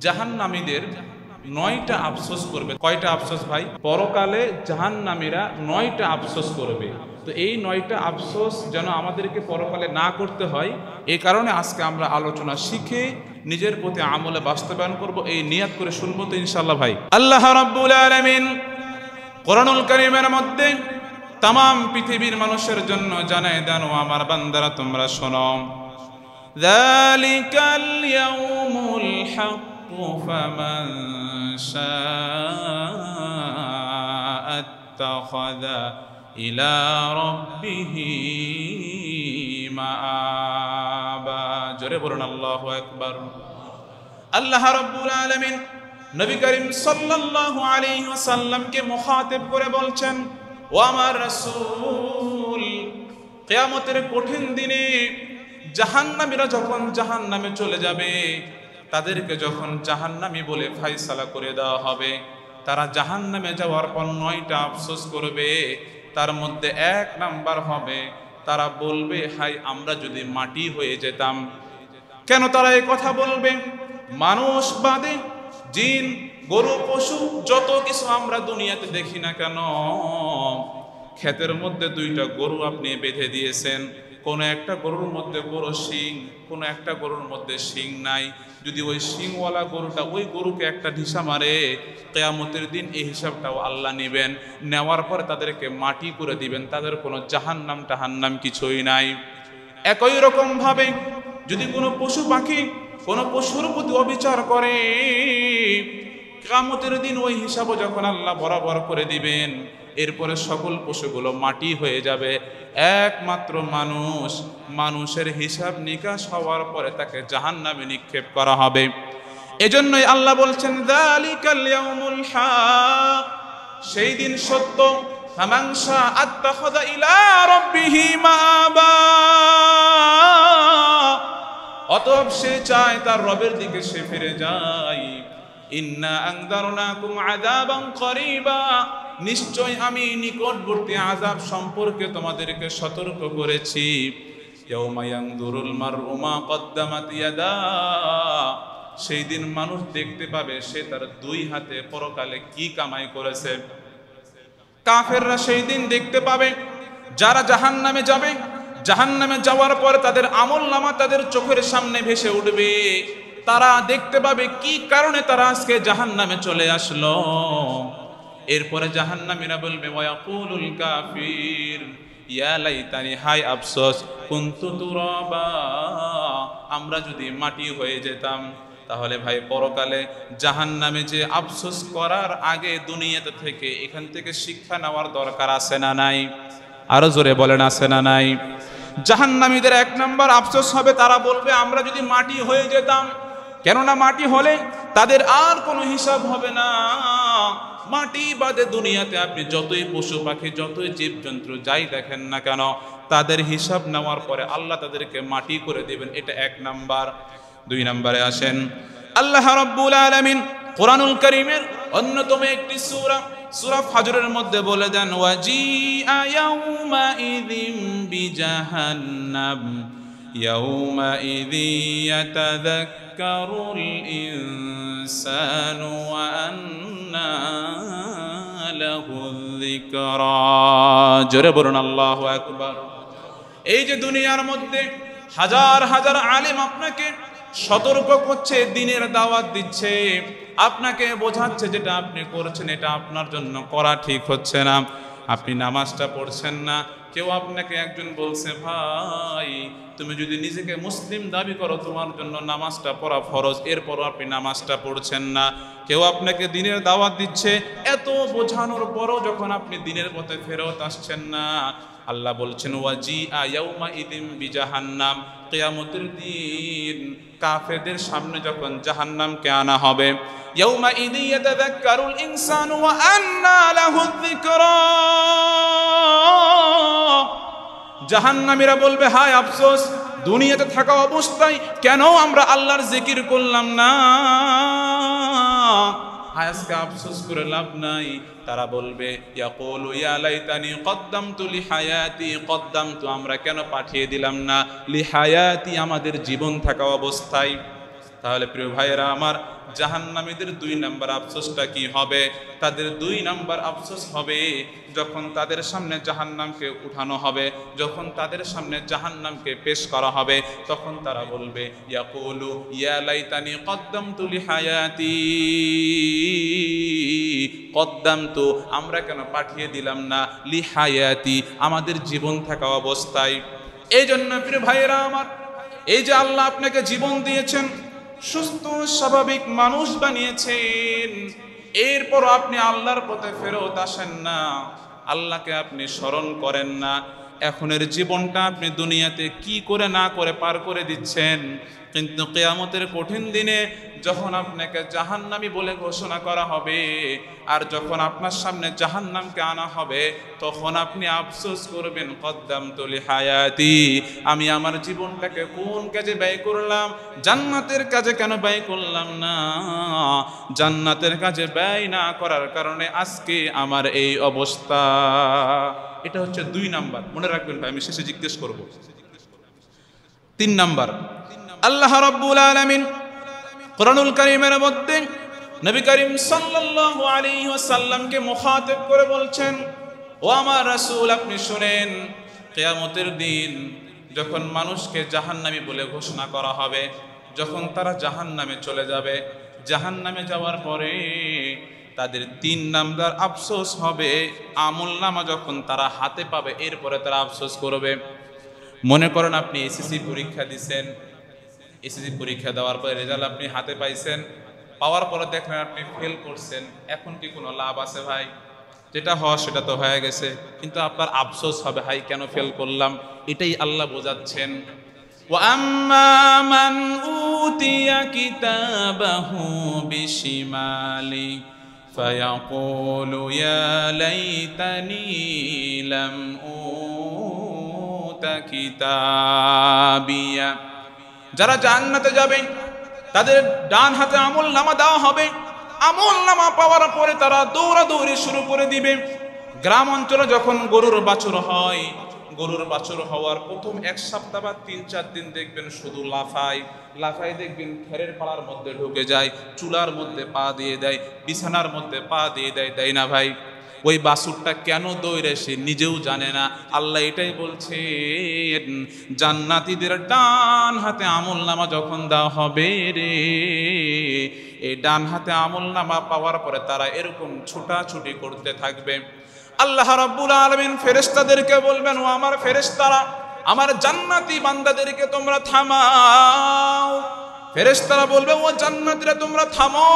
জাহান্নামীদের 9টা আফসোস করবে। কয়টা আফসোস ভাই? পরকালে জাহান্নামীরা 9টা আফসোস করবে। তো এই 9টা আফসোস যেন আমাদেরকে পরকালে না করতে হয়, এই কারণে আজকে আমরা আলোচনা শিখে নিজের প্রতি আমলে বাস্তবায়ন করব, এই নিয়াত করে শুনবো তো ইনশাআল্লাহ ভাই। আল্লাহ রাব্বুল আলামিন কোরআনুল কারীমের মধ্যে तमाम পৃথিবীর মানুষের জন্য জানায় দেন, ও আমার বান্দারা তোমরা শোনো, যালিকাল ইয়াউমুল হাক্কু ফামান শাআ আত্তাখাযা ইলা রাব্বিহি মাআবা। জোরে বলুন আল্লাহু আকবার। আল্লাহ রাব্বুল আলামিন নবী করিম সাল্লাল্লাহু আলাইহি ওয়াসাল্লামকে মুখাতিব করে বলছেন, ও আমার রাসূল, কিয়ামতের কঠিন দিনে জাহান্নামীরা যখন জাহান্নামে চলে যাবে, তাদেরকে যখন জাহান্নামী বলে ফায়সালা করে দেওয়া হবে, তারা জাহান্নামে যাওয়ার পর 9টা আফসোস করবে। তার মধ্যে 1 নাম্বার হবে, তারা বলবে, হাই আমরা যদি মাটি হয়ে যেতাম। কেন তারা এই কথা বলবে? মানুষ বাদে জিন, গরু, পশু, যত কিছু আমরা দুনিয়াতে দেখি না কেন, ক্ষেতের মধ্যে 2টা গরু আপনি বেঁধে দিয়েছেন, কোন একটা গরুর মধ্যে বড় শিং, কোন একটা গরুর মধ্যে শিং নাই। যদি ওই শিংওয়ালা গরুটা ওই গরুকে একটা ঢিসা মারে, কিয়ামতের দিন এই হিসাবটাও আল্লাহ নেবেন। নেওয়ার পর তাদেরকে মাটি করে দিবেন, তাদের কোনো জাহান্নাম টাহান্নাম কিছুই নাই। একই রকম ভাবে যদি কোনো পশু পাখি কোনো পশুর প্রতি অবিচার করে, কিয়ামতের দিন ওই হিসাবও যখন আল্লাহ বরাবর করে দিবেন, এরপরে সকল পশুগুলো মাটি হয়ে যাবে। একমাত্র মানুষের হিসাব নিকাশ হওয়ার পরে তাকে জাহান্নামে নিক্ষেপ করা হবে। এজন্যই আল্লাহ বলছেন, যালিকাল ইয়াউমুল হক, সেই দিন সত্য। ফামান শাআ আত্তাখাযা ইলা রাব্বিহি মাআবা, অতএব সে চায় তার রবের দিকে সে ফিরে যায়। ইন্না আনযারনাকুম আযাবান করিবা, নিশ্চয় আমি নিকটবর্তী আযাব সম্পর্কে তোমাদেরকে সতর্ক করেছি। ইয়াউমা ইয়ানযুরুল মারউ মা কদ্দামাত ইয়াদা, সেই দিন মানুষ দেখতে পাবে সে তার 2 হাতে পরকালে কি কামাই করেছে। কাফেররা সেই দিন দেখতে পাবে, যারা জাহান্নামে যাবে, জাহান্নামে যাওয়ার পর তাদের আমলনামা তাদের চোখের সামনে ভেসে উঠবে। তারা দেখতে পাবে কি কারণে তারা আজকে জাহান্নামে চলে আসলো। এরপরে জাহান্নামীরা বলবে, ওয়ায়াকুলুল কাফির ইয়া লাইতানি, হায় আফসোস, কুনতু তুরাবা, আমরা যদি মাটি হয়ে যেতাম। তাহলে ভাই পরকালে জাহান্নামে যে আফসোস করার আগে দুনিয়াতে থেকে এখান থেকে শিক্ষা নেওয়ার দরকার আছে না নাই? আরো জোরে বলেন, আছে না নাই? জাহান্নামীদের 1 নাম্বার আফসোস হবে, তারা বলবে আমরা যদি মাটি হয়ে যেতাম। কেননা মাটি হলে তাদের আর কোনো হিসাব হবে না। মাটি বাদে দুনিয়াতে আপনি যতই পশু পাখি, যতই জীবজন্তু যাই দেখেন না কেন, তাদের হিসাব নেওয়ার পরে আল্লাহ তাদেরকে মাটি করে দিবেন। এটা 1 নাম্বার। 2 নম্বরে আসেন, আল্লাহ রাব্বুল আলামিন কোরআনুল কারীমের অন্যতম একটি সূরা ফাজরের মধ্যে বলে দেন, ওয়াজিআ ইয়াউমা ইযিম বিজাহান্নাম ইয়াউমাইযি ইয়াতাযাক্কারুল ইনসানু ওয়া আন্না লাহুয যিকরা। জোরে বলুন আল্লাহু আকবার। এই যে দুনিয়ার মধ্যে হাজার হাজার আলেম আপনাকে সতর্ক করছে, দিনের দাওয়াত দিচ্ছে, আপনাকে বোঝাচ্ছে যেটা আপনি করছেন এটা আপনার জন্য করা ঠিক হচ্ছে না, আপনি নামাজটা পড়ছেন না। কেউ আপনাকে একজন বলছে, ভাই তুমি যদি নিজেকে মুসলিম দাবি করো তোমার জন্য নামাজটা পড়া ফরজ, এরপরও আপনি নামাজটা পড়ছেন না। কেউ আপনাকে দিনের দাওয়াত দিচ্ছে, এত বোঝানোর পরও যখন আপনি দিনের পথে ফেরত আসছেন না, আল্লাহ বলছেন ওয়াজিআ ইয়াউমা ইযিম বিজাহান্নাম, কিয়ামতের দিন কাফেরদের সামনে যখন জাহান্নামকে আনা হবে, ইয়াউমা ইযি ইয়াতাযাক্কারুল ইনসানু ওয়া আন্না লাহুয যিকরা, জাহান্নামীরা বলবে, হায় আফসোস, দুনিয়াতে থাকা অবস্থায় কেন আমরা আল্লাহর জিকির করলাম না। আজকে আফসোস করে লাভ নাই। তারা বলবে, ইয়াকুলু ইয়া লাইতানি কদ্দামতু লিহায়াতি, কদ্দামতু আমরা কেন পাঠিয়ে দিলাম না লিহায়াতি আমাদের জীবন থাকা অবস্থায়। তাহলে প্রিয় ভাইয়েরা আমার, জাহান্নামীদের 2 নাম্বার আফসোসটা কি হবে? তাদের 2 নাম্বার আফসোস হবে যখন তাদের সামনে জাহান্নামকে উঠানো হবে, যখন তাদের সামনে জাহান্নামকে পেশ করা হবে, তখন তারা বলবে ইয়াকুলু ইয়া লাইতানি কদ্দামতু লিহায়াতি কদ্দামতু, আমরা কেন পাঠিয়ে দিলাম না লিহায়াতি, আমাদের জীবন থাকা অবস্থায়। এই জন্য প্রিয় ভাইয়েরা আমার, এই যে আল্লাহ আপনাকে জীবন দিয়েছেন, সুস্থ স্বাভাবিক মানুষ বানিয়েছেন, এরপর আপনি আল্লাহর পথে ফেরত আসেন না, আল্লাহকে আপনি স্মরণ করেন না। এখনের জীবনটা আপনি দুনিয়াতে কি করে না করে পার করে দিচ্ছেন, কিন্তু কিয়ামতের কঠিন দিনে যখন আপনাকে জাহান্নামী বলে ঘোষণা করা হবে, আর যখন আপনার সামনে জাহান্নামকে আনা হবে, তখন আপনি আফসোস করবেন কদ্দামতু লিহায়াতি, আমি আমার জীবনটাকে কোন কাজে ব্যয় করলাম, জান্নাতের কাজে কেন ব্যয় করলাম না? জান্নাতের কাজে ব্যয় না করার কারণে আজকে আমার এই অবস্থা। এটা হচ্ছে 2 নাম্বার, মনে রাখবেন ভাই, আমি শেষে জিজ্ঞেস করব। 3 নাম্বার, আল্লাহ রাব্বুল আলামিন কোরআনুল কারীমের মধ্যে নবী করিম সাল্লাল্লাহু আলাইহি ওয়াসাল্লামকে মুখাতাব করে বলছেন, ও আমার রাসূল, আপনি শুনেন, কিয়ামতের দিন যখন মানুষকে জাহান্নামী বলে ঘোষণা করা হবে, যখন তারা জাহান্নামে চলে যাবে, জাহান্নামে যাওয়ার পরে তাদের 3 নাম্বার আফসোস হবে। আমলনামা যখন তারা হাতে পাবে, এরপরে তারা আফসোস করবে। মনে করেন আপনি এসএসসি পরীক্ষা দিয়েছেন, এসএসসি পরীক্ষা দেওয়ার পরে রেজাল্ট আপনি হাতে পাইছেন, পাওয়ার পরে দেখলেন আপনি ফেল করছেন, এখন কি কোনো লাভ আছে ভাই? যেটা হওয়া সেটা তো হয়ে গেছে, কিন্তু আপনার আফসোস হবে, হাই কেন ফেল করলাম। এটাই আল্লাহ বোঝাচ্ছেন। ওয়া আম্মা মান উতিয়া কিতাবাহু বিশিমালি ফায়াকুলু ইয়া লাইতানি লাম উতা কিতাবিয়া, যারা জান্নাতে যাবে তাদের ডান হাতে আমলনামা দেওয়া হবে। আমলনামা পাওয়ার পরে তারা দৌড়াদৌড়ি শুরু করে দিবে। গ্রাম অঞ্চলে যখন গরুর বাছুর হয়, গরুর বাছুর হওয়ার প্রথম 1 সপ্তাহ বা 3-4 দিন দেখবেন শুধু লাফাই দেখবেন খেরের পাড়ার মধ্যে ঢুকে যায়, চুলার মধ্যে পা দিয়ে দেয়, বিছানার মধ্যে পা দিয়ে দেয়, তাই না ভাই? ওই বাছুরটা কেন দৌড়ে সে নিজেও জানে না। আল্লাহ এটাই বলছেন, জান্নাতীদের ডান হাতে আমলনামা যখন দেওয়া হবে রে, এই ডান হাতে আমলনামা পাওয়ার পরে তারা এরকম ছুটাছুটি করতে থাকবে। আল্লাহ রাব্বুল আলামিন ফেরেশতাদেরকে বলবেন, ও আমার ফেরেশতারা, আমার জান্নাতি বান্দাদেরকে তোমরা থামাও। ফেরেশতারা বলবে, ও জান্নাতীরা তোমরা থামো।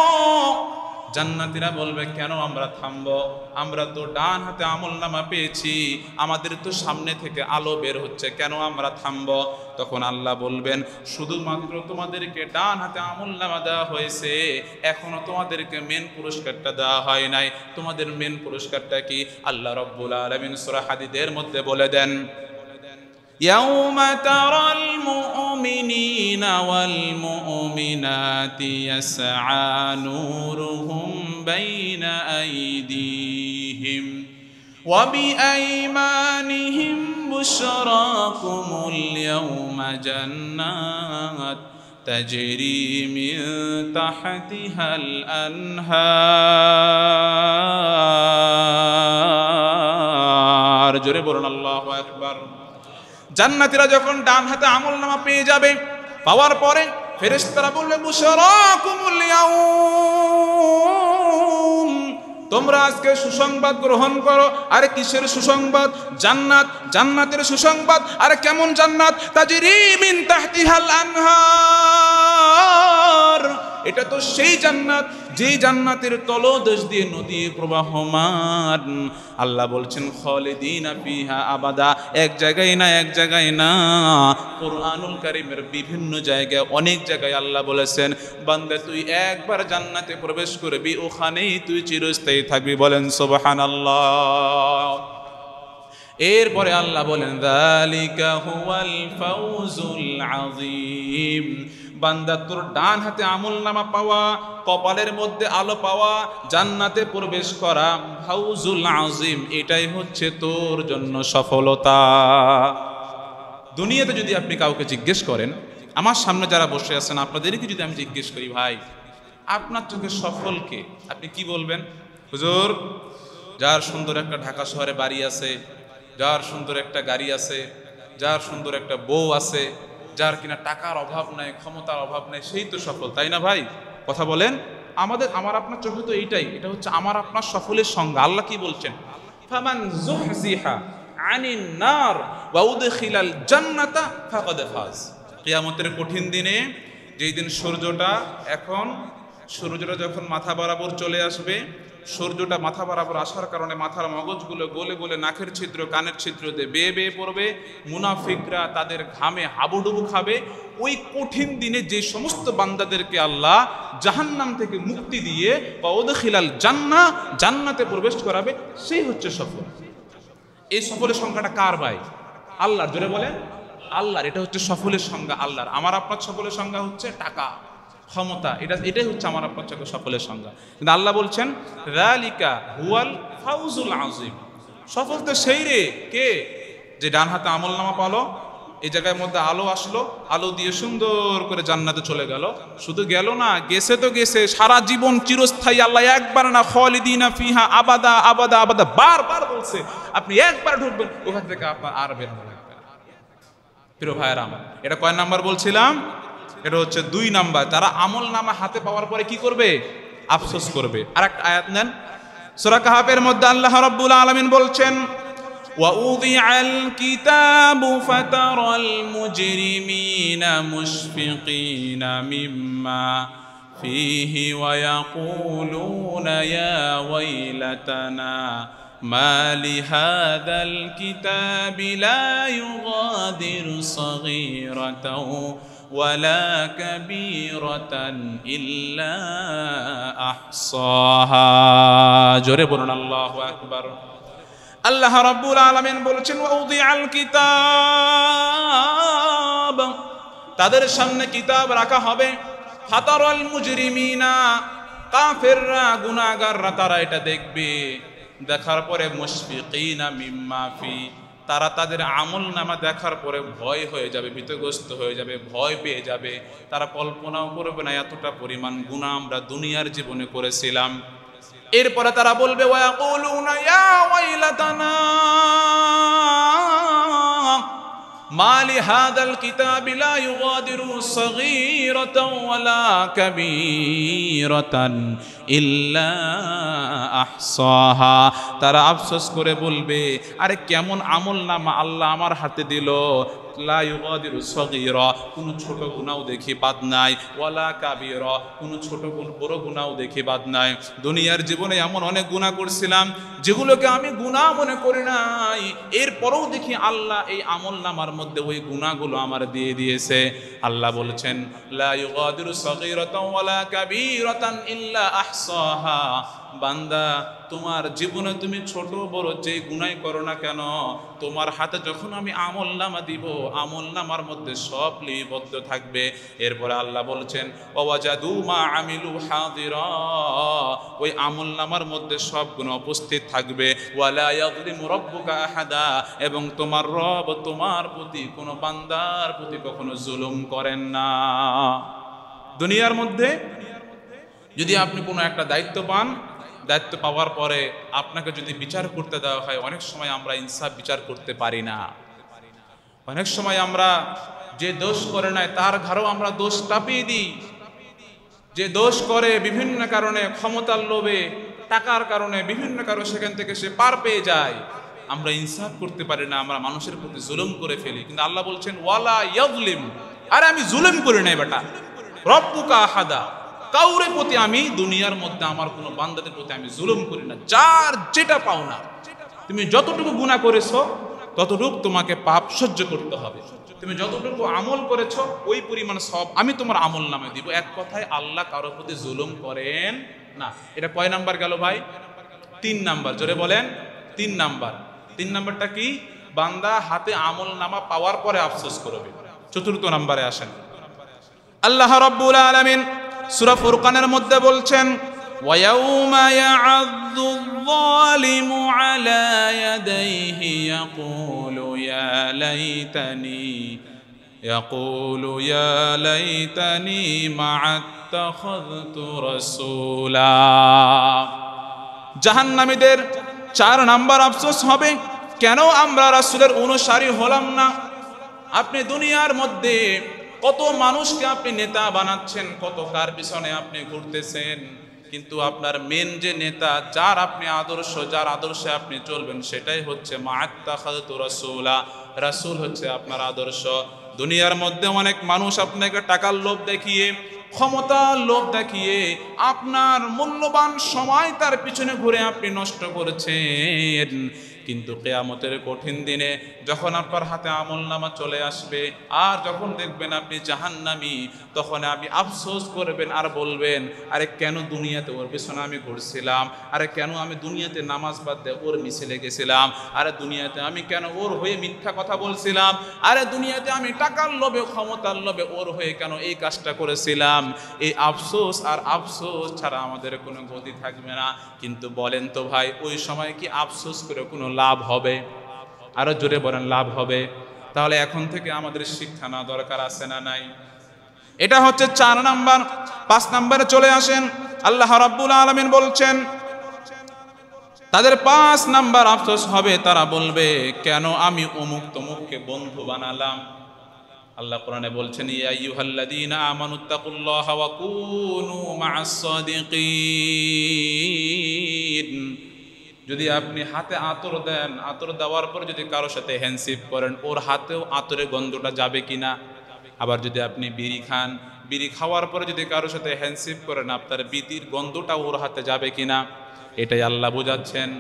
জান্নাতীরা বলবে, কেন আমরা থামবো? আমরা তো ডান হাতে আমলনামা পেয়েছি, আমাদের তো সামনে থেকে আলো বের হচ্ছে, কেন আমরা থামবো? তখন আল্লাহ বলবেন, শুধুমাত্র তোমাদেরকে ডান হাতে আমলনামা দেওয়া হয়েছে, এখনো তোমাদেরকে মেন পুরস্কারটা দেওয়া হয় নাই। তোমাদের মেন পুরস্কারটা কি? আল্লাহ রাব্বুল আলামিন সূরা হাদীদের মধ্যে বলে দেন, يوم ترى المؤمنين والمؤمنات يسعى نورهم بين أيديهم وبأيمانهم بشراكم اليوم جنات تجري من تحتها الأنهار জোরে বলুন আল্লাহু আকবার। জান্নাতীরা যখন ডান হাতে আমলনামা পেয়ে যাবে, পাওয়ার পরে ফেরেশতারা বলবে, বুশরাকুমুল ইয়াউম, তোমরা আজকে সুসংবাদ গ্রহণ করো। আরে কিসের সুসংবাদ? জান্নাত, জান্নাতের সুসংবাদ। আরে কেমন জান্নাত? তাজরি মিন তাহতিহাল আনহার, এটা তো সেই জান্নাত যেই জান্নাতের তলদেশ দিয়ে নদী প্রবাহমান। আল্লাহ বলছেন, খালিদিনা ফিহা আবাদা, এক জায়গায় না, এক জায়গায় না, কুরআনুল কারীমের বিভিন্ন জায়গায়, অনেক জায়গায় আল্লাহ বলেছেন, বান্দা তুই একবার জান্নাতে প্রবেশ করবি, ওখানেই তুই চিরস্থায়ী থাকবি। বলেন সুবহানাল্লাহ। এরপরে আল্লাহ বলেন, যালিকা হুয়াল ফাউজুল আযীম, বান্দা তোর ডান হাতে আমলনামা পাওয়া, কপালের মধ্যে আলো পাওয়া, জান্নাতে প্রবেশ করা, ফাউজুল আযীম, এটাই হচ্ছে তোর জন্য সফলতা। দুনিয়াতে যদি আপনি কাউকে জিজ্ঞেস করেন আমার সামনে যারা বসে আছেন আপনাদেরকে যদি আমি জিজ্ঞেস করি, ভাই আপনার চোখে সফলকে, আপনি কি বলবেন? হুজুর, যার সুন্দর একটা ঢাকা শহরে বাড়ি আছে, যার সুন্দর একটা গাড়ি আছে, যার সুন্দর একটা বউ আছে, যার কিনা টাকার অভাব নাই, ক্ষমতার অভাব নাই, সেই তো সফল, তাই না ভাই? কথা বলেন। আমার আপনার চোখে তো এইটাই, এটা হচ্ছে আমার আপনার সফলের সংজ্ঞা। আল্লাহ কি বলছেন? ফামান যুহজিহা আনিন নার ওয়া উদখিলাল জান্নাতা ফাকাদ ফাজ। কিয়ামতের কঠিন দিনে, যেই দিন সূর্যটা যখন মাথা বরাবর চলে আসবে, সূর্যটা মাথা বরাবর আসার কারণে মাথার মগজগুলো গলে গলে নাকের ছিদ্র কানের ছিদ্র দিয়ে বেয়ে বেয়ে পড়বে, মুনাফিকরা তাদের ঘামে হাবুডুবু খাবে। ওই কঠিন দিনে যে সমস্ত বান্দাদেরকে আল্লাহ জাহান্নাম থেকে মুক্তি দিয়ে বা উদখিলাল জান্নাহ, জান্নাতে প্রবেশ করাবে, সেই হচ্ছে সফল। এই সফলের সংখ্যাটা কার ভাই? আল্লাহর। জোরে বলেন আল্লাহর। এটা হচ্ছে সফলের সংজ্ঞা আল্লাহর। আমার আপনার সফলের সংজ্ঞা হচ্ছে টাকা, ক্ষমতা, এটাই হচ্ছে আমার আপনার চোখে সফলের সংজ্ঞা। কিন্তু আল্লাহ বলছেন যালিকা হুয়াল ফাউজুল আযীম। সফল তো সেই রে কে, যে ডান হাতে আমলনামা পালো, এই জায়গার মধ্যে আলো আসলো, আলো দিয়ে সুন্দর করে জান্নাতে চলে গেল। শুধু গেল না, গেছে তো গেছে, সারা জীবন চিরস্থায়ী। আল্লাহ একবার না, খালিদিনা ফিহা আবাদা আবাদা আবাদা বারবার বলছে। আপনি একবার ঢুকবেন, ওখান থেকে আপনার আর বের হবে না। প্রিয় ভাইয়েরা আমার, এটা কয় নাম্বার বলছিলাম? এটা হচ্ছে 2 নাম্বার। তারা আমল নামা হাতে পাওয়ার পরে কি করবে? আফসোস করবে। আরেকটা আয়াত নেন, সূরা কাহাফের মধ্যে আল্লাহ রাব্বুল আলামিন বলছেন, ওয়া উযিআল কিতাবু ফাতারাল মুজরিমিনা মুশফিকিনা মিম্মা ফীহি ওয়া ইয়াকুলুনা ইয়া ওয়াইলাতানা মা লিহাযাল কিতাবি লা ইউগাদিরু সগীরাতাও ওয়ালা কাবীরাতান ইল্লা আহসাহা। জোরে বলুন আল্লাহু আকবার। আল্লাহ রাব্বুল আলামিন বলেছেন, ওয়া উযিআল কিতাব, তাদের সামনে কিতাব রাখা হবে। ফাতারাল মুজরিমিনা, কাফেররা, গুনাহগাররা, তারা এটা দেখবে। দেখার পরে মুশফিকিনা মিম্মা ফি, তারা তাদের আমলনামা দেখার পরে ভয় হয়ে যাবে, ভীতগ্রস্ত হয়ে যাবে, ভয় পেয়ে যাবে। তারা কল্পনাও করবে না এতটা পরিমাণ গুনাহ আমরা দুনিয়ার জীবনে করেছিলাম। এরপরে তারা বলবে, ওয়া ইয়াকুলুনা ইয়া ওয়াইলাতানা মা লিহাযাল কিতাবি লা ইউগাদিরু সগীরাতাও ওয়ালা কাবীরাতান ইল্লা আহসাহা। তারা আফসোস করে বলবে, আরে কেমন আমলনামা আল্লাহ আমার হাতে দিল, লা ইউগাদিরু সগীরা, কোনো ছোট গুনাহও দেখি বাদ নাই, ওয়ালা কাবীরা, কোনো ছোট বড় গুনাহও দেখি বাদ নাই। দুনিয়ার জীবনে এমন অনেক গুনাহ করছিলাম যেগুলোকে আমি গুনাহ মনে করি নাই, এরপরেও দেখি আল্লাহ এই আমলনামার মধ্যে ওই গুনাহগুলো আমার দিয়ে দিয়েছে। আল্লাহ বলছেন, লা ইউগাদিরু সগীরাতাও ওয়ালা কাবীরাতান ইল্লা আহসাহা। বান্দা, তোমার জীবনে তুমি ছোট বড় যে গুনাহ করো না কেন, তোমার হাতে যখন আমি আমলনামা দিব, আমলনামার মধ্যে সব লিপিবদ্ধ থাকবে। এরপরে আল্লাহ বলছেন, ওয়াজাদু মা আমিলু হাদিরা, ওই আমলনামার মধ্যে সব গুনাহ উপস্থিত থাকবে। ওয়ালা ইয়াযলিমু রাব্বুকা আহাদা, এবং তোমার রব তোমার প্রতি কোনো বান্দার প্রতি কখনো জুলুম করেন না। দুনিয়ার মধ্যে যদি আপনি কোনো একটা দায়িত্ব পান, দায়িত্ব পাওয়ার পরে আপনাকে যদি বিচার করতে দেওয়া হয়, অনেক সময় আমরা ইনসাফ বিচার করতে পারি না। অনেক সময় আমরা যে দোষ করে নাই তার ঘরেও আমরা দোষ চাপিয়ে দিই। যে দোষ করে বিভিন্ন কারণে, ক্ষমতার লোভে, টাকার কারণে, বিভিন্ন কারণে সেখান থেকে সে পার পেয়ে যায়, আমরা ইনসাফ করতে পারি না, আমরা মানুষের প্রতি জুলুম করে ফেলি। কিন্তু আল্লাহ বলছেন, ওয়ালা ইয়াযলিম, আরে আমি জুলুম করি নাই বেটা, রব্বুকা আহাদা, কাউরে প্রতি আমি দুনিয়ার মধ্যে আমার কোনো বান্দাদের প্রতি আমি জুলুম করি না। যার যেটা পাও না, তুমি যতটুকু গুনাহ করেছো ততটুকু তোমাকে পাপ সহ্য করতে হবে। তুমি যতটুকু আমল করেছো ওই পরিমাণ সব আমি তোমার আমল নামে দিব। এক কথায় আল্লাহ কারোর প্রতি জুলুম করেন না। এটা কয় নাম্বার গেল ভাই? 3 নাম্বার। জোরে বলেন 3 নাম্বার। 3 নাম্বারটা কি? বান্দা হাতে আমল নামা পাওয়ার পরে আফসোস করবে। 4র্থ নাম্বারে আসেন, আল্লাহ রাব্বুল আলামিন সূরা ফুরকানের মধ্যে বলছেন, ওয়ায়াউমা ইয়া'আযযুয যালিমু আলা ইয়াদাইহি ইয়াকুলু ইয়া লাইতানি ইয়াকুলু ইয়া লাইতানি মা আত্তাখাযতু রাসূলা। জাহান্নামীদের 4 নাম্বার আফসোস হবে, কেন আমরা রাসূলের অনুসারী হলাম না। আপনি দুনিয়ার মধ্যে কত মানুষকে আপনি নেতা বানাচ্ছেন, কত কার পিছনে আপনি ঘুরতেছেন, কিন্তু আপনার মেন যে নেতা, যার আপনি আদর্শ, যার আদর্শে আপনি চলবেন, সেটাই হচ্ছে মা আত্তাখাযতু রাসূলা। রাসূল হচ্ছে আপনার আদর্শ। দুনিয়ার মধ্যে অনেক মানুষ আপনাকে টাকার লোভ দেখিয়ে, ক্ষমতার লোভ দেখিয়ে আপনার মূল্যবান সময় তার পিছনে ঘুরে আপনি নষ্ট করেছেন, কিন্তু কিয়ামতের কঠিন দিনে যখন আপনার হাতে আমলনামা চলে আসবে আর যখন দেখবেন আপনি জাহান্নামী, তখন আপনি আফসোস করবেন আর বলবেন, আরে কেন দুনিয়াতে ওর পিছনে আমি ঘুরছিলাম, আরে কেন আমি দুনিয়াতে নামাজ বাদ দিয়ে ওর মিছিলে গেছিলাম, আরে দুনিয়াতে আমি কেন ওর হয়ে মিথ্যা কথা বলছিলাম, আরে দুনিয়াতে আমি টাকার লোভে, ক্ষমতার লোভে ওর হয়ে কেন এই কাজটা করেছিলাম। এই আফসোস আর আফসোস ছাড়া আমাদের কোনো গতি থাকবে না। কিন্তু বলেন তো ভাই, ওই সময় কি আফসোস করে কোনো লাভ হবে? আরো জোরে বলেন, লাভ হবে? তাহলে এখন থেকে আমাদের শিক্ষা না দরকার আছে না নাই? এটা হচ্ছে 4 নাম্বার। 5 নাম্বারে চলে আসেন। আল্লাহ রাব্বুল আলামিন বলছেন, তাদের 5 নাম্বার আফসোস হবে, তারা বলবে, কেন আমি অমুক তমুককে বন্ধু বানালাম। আল্লাহ কোরআনে বলছেন, ইয়া আইয়ুহাল্লাযীনা আমানুত্তাকুল্লাহা ওয়া কুনু মা'আস সাদিকিন। যদি আপনি হাতে আতর দেন, আতর দেওয়ার পর যদি কারোর সাথে হ্যান্ডশেক করেন, ওর হাতেও আতরের গন্ধটা যাবে কিনা? আবার যদি আপনি বিড়ি খান, বিড়ি খাওয়ার পরে যদি কারোর সাথে হ্যান্ডশেক করেন, আপনার বিড়ির গন্ধটা ওর হাতে যাবে কিনা? এটাই আল্লাহ বোঝাচ্ছেন,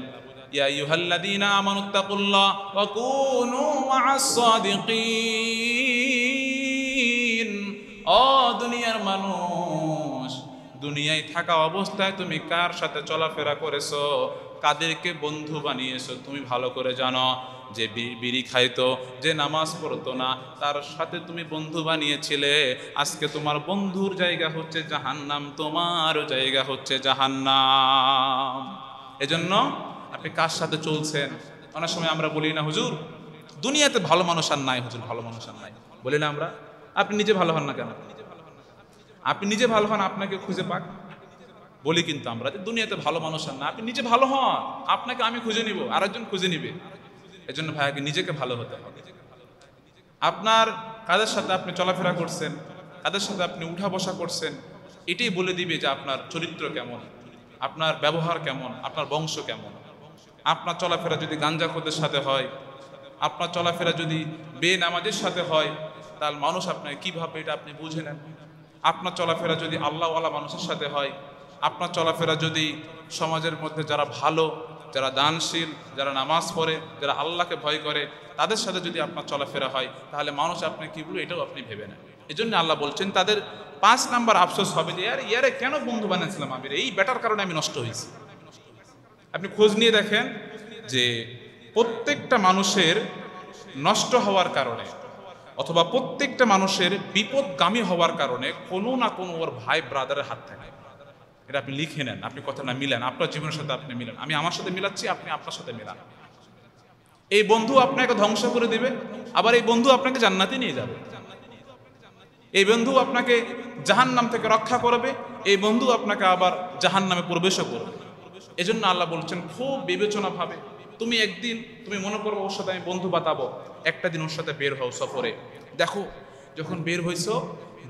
ইয়া আইয়ুহাল্লাযীনা আমানুত্তাকুল্লাহা ওয়া কুনু মা'আস সাদিকিন। ও দুনিয়ার মানুষ, দুনিয়ায় থাকা অবস্থায় তুমি কার সাথে চলাফেরা করেছো, কাদেরকে বন্ধু বানিয়েছো, তুমি ভালো করে জানো। যে বিড়ি খাইতো, যে নামাজ পড়তো না, তার সাথে তুমি বন্ধু বানিয়েছিলে। আজকে তোমার বন্ধুর জায়গা হচ্ছে জাহান্নাম, তোমার জায়গা হচ্ছে জাহান্নাম। এজন্য আপনি কার সাথে চলছেন? অনেক সময় আমরা বলি না, হুজুর দুনিয়াতে ভালো মানুষ আর নাই, হুজুর ভালো মানুষ আর নাই, বলি না আমরা? আপনি নিজে ভালো হন না কেন? আপনি নিজে ভালো হন, আপনাকে খুঁজে পাক। বলি কিন্তু আমরা যে দুনিয়াতে ভালো মানুষ আর না, আপনি নিজে ভালো হন, আপনাকে আমি খুঁজে নিব, আরেকজন খুঁজে নিবে। এজন্য ভাইয়াকে নিজেকে ভালো হতে হবে। আপনার কাদের সাথে আপনি চলাফেরা করছেন, কাদের সাথে আপনি উঠা বসা করছেন, এটাই বলে দিবে যে আপনার চরিত্র কেমন, আপনার ব্যবহার কেমন, আপনার বংশ কেমন। আপনার চলাফেরা যদি গাঞ্জাখোরদের সাথে হয়, আপনার চলাফেরা যদি বেনামাজের সাথে হয়, তাহলে মানুষ আপনাকে কীভাবে, এটা আপনি বুঝে নেন। আপনার চলাফেরা যদি আল্লাহওয়ালা মানুষের সাথে হয়, আপনার চলাফেরা যদি সমাজের মধ্যে যারা ভালো, যারা দানশীল, যারা নামাজ পড়ে, যারা আল্লাহকে ভয় করে, তাদের সাথে যদি আপনার চলাফেরা হয়, তাহলে মানুষ আপনাকে কী বলবে এটাও আপনি ভেবে নেন। এই জন্য আল্লাহ বলছেন, তাদের 5 নাম্বার আফসোস হবে যে ইয়ারে কেন বন্ধু বানিয়েছিলাম আমি, এই বেটার কারণে আমি নষ্ট হয়েছি। আপনি খোঁজ নিয়ে দেখেন যে প্রত্যেকটা মানুষের নষ্ট হওয়ার কারণে অথবা প্রত্যেকটা মানুষের বিপদগামী হওয়ার কারণে কোনো না কোনো ওর ভাই ব্রাদারের হাত থাকে। এটা আপনি লিখে নেন, আপনি কথাটা মিলান, আপনার জীবনের সাথে আপনি মিলান। আমি আমার সাথে মিলাচ্ছি, আপনি আপনার সাথে মিলান। এই বন্ধু আপনাকে ধ্বংস করে দিবে, আবার এই বন্ধু আপনাকে জান্নাতে নিয়ে যাবে। এই বন্ধু আপনাকে জাহান্নাম থেকে রক্ষা করবে, এই বন্ধু আপনাকে আবার জাহান্নামে প্রবেশও করবে। এজন্য আল্লাহ বলছেন, খুব বিবেচনা ভাবে। তুমি একদিন তুমি মনে করবো ওর সাথে আমি বন্ধু বাতাবো, একটা দিন ওর সাথে বের হও সফরে, দেখো যখন বের হয়েছো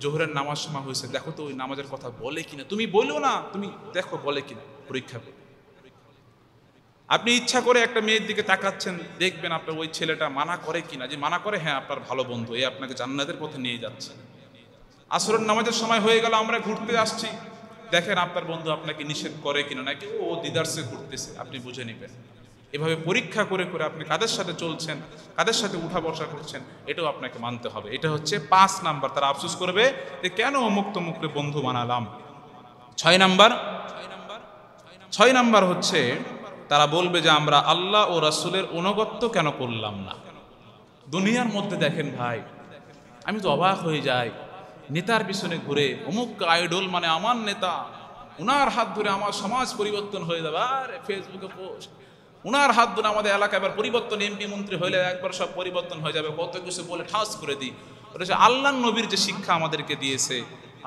জোহরের নামাজ সময় হয়েছে, দেখো তো ওই নামাজের কথা বলে কিনা। তুমি বললো না, তুমি দেখো বলে কিনা, পরীক্ষা করো। আপনি ইচ্ছা করে একটা মেয়ের দিকে তাকাচ্ছেন, দেখবেন আপনার ওই ছেলেটা মানা করে কিনা। যে মানা করে, হ্যাঁ আপনার ভালো বন্ধু, এই আপনাকে জান্নাতের পথে নিয়ে যাচ্ছে। আসরের নামাজের সময় হয়ে গেল, আমরা ঘুরতে আসছি, দেখেন আপনার বন্ধু আপনাকে নিষেধ করে কিনা, নাকি ও দিদারসে ঘুরতেছে, আপনি বুঝে নেবেন। এভাবে পরীক্ষা করে করে আপনি কাদের সাথে চলছেন, কাদের সাথে উঠা বসা করছেন, এটাও আপনাকে মানতে হবে। এটা হচ্ছে 5 নাম্বার। তারা আফসোস করবে যে কেন অমুক তমুকরে বন্ধু বানালাম। 6 নাম্বার হচ্ছে তারা বলবে যে আমরা আল্লাহ ও রাসূলের অনুগত্য কেন করলাম না। দুনিয়ার মধ্যে দেখেন ভাই, আমি তো অবাক হয়ে যাই, নেতার পিছনে ঘুরে অমুক আইডল মানে আমার নেতা, উনার হাত ধরে আমার সমাজ পরিবর্তন হয়ে যাবে, আর ফেসবুকে পোস্ট, উনার হাত ধরে আমাদের এলাকা এবার পরিবর্তন, এমপি মন্ত্রী হইলে একবার সব পরিবর্তন হয়ে যাবে, কত কিছু বলে ঠাস করে দিই। ওটা হচ্ছে আল্লাহ নবীর যে শিক্ষা আমাদেরকে দিয়েছে,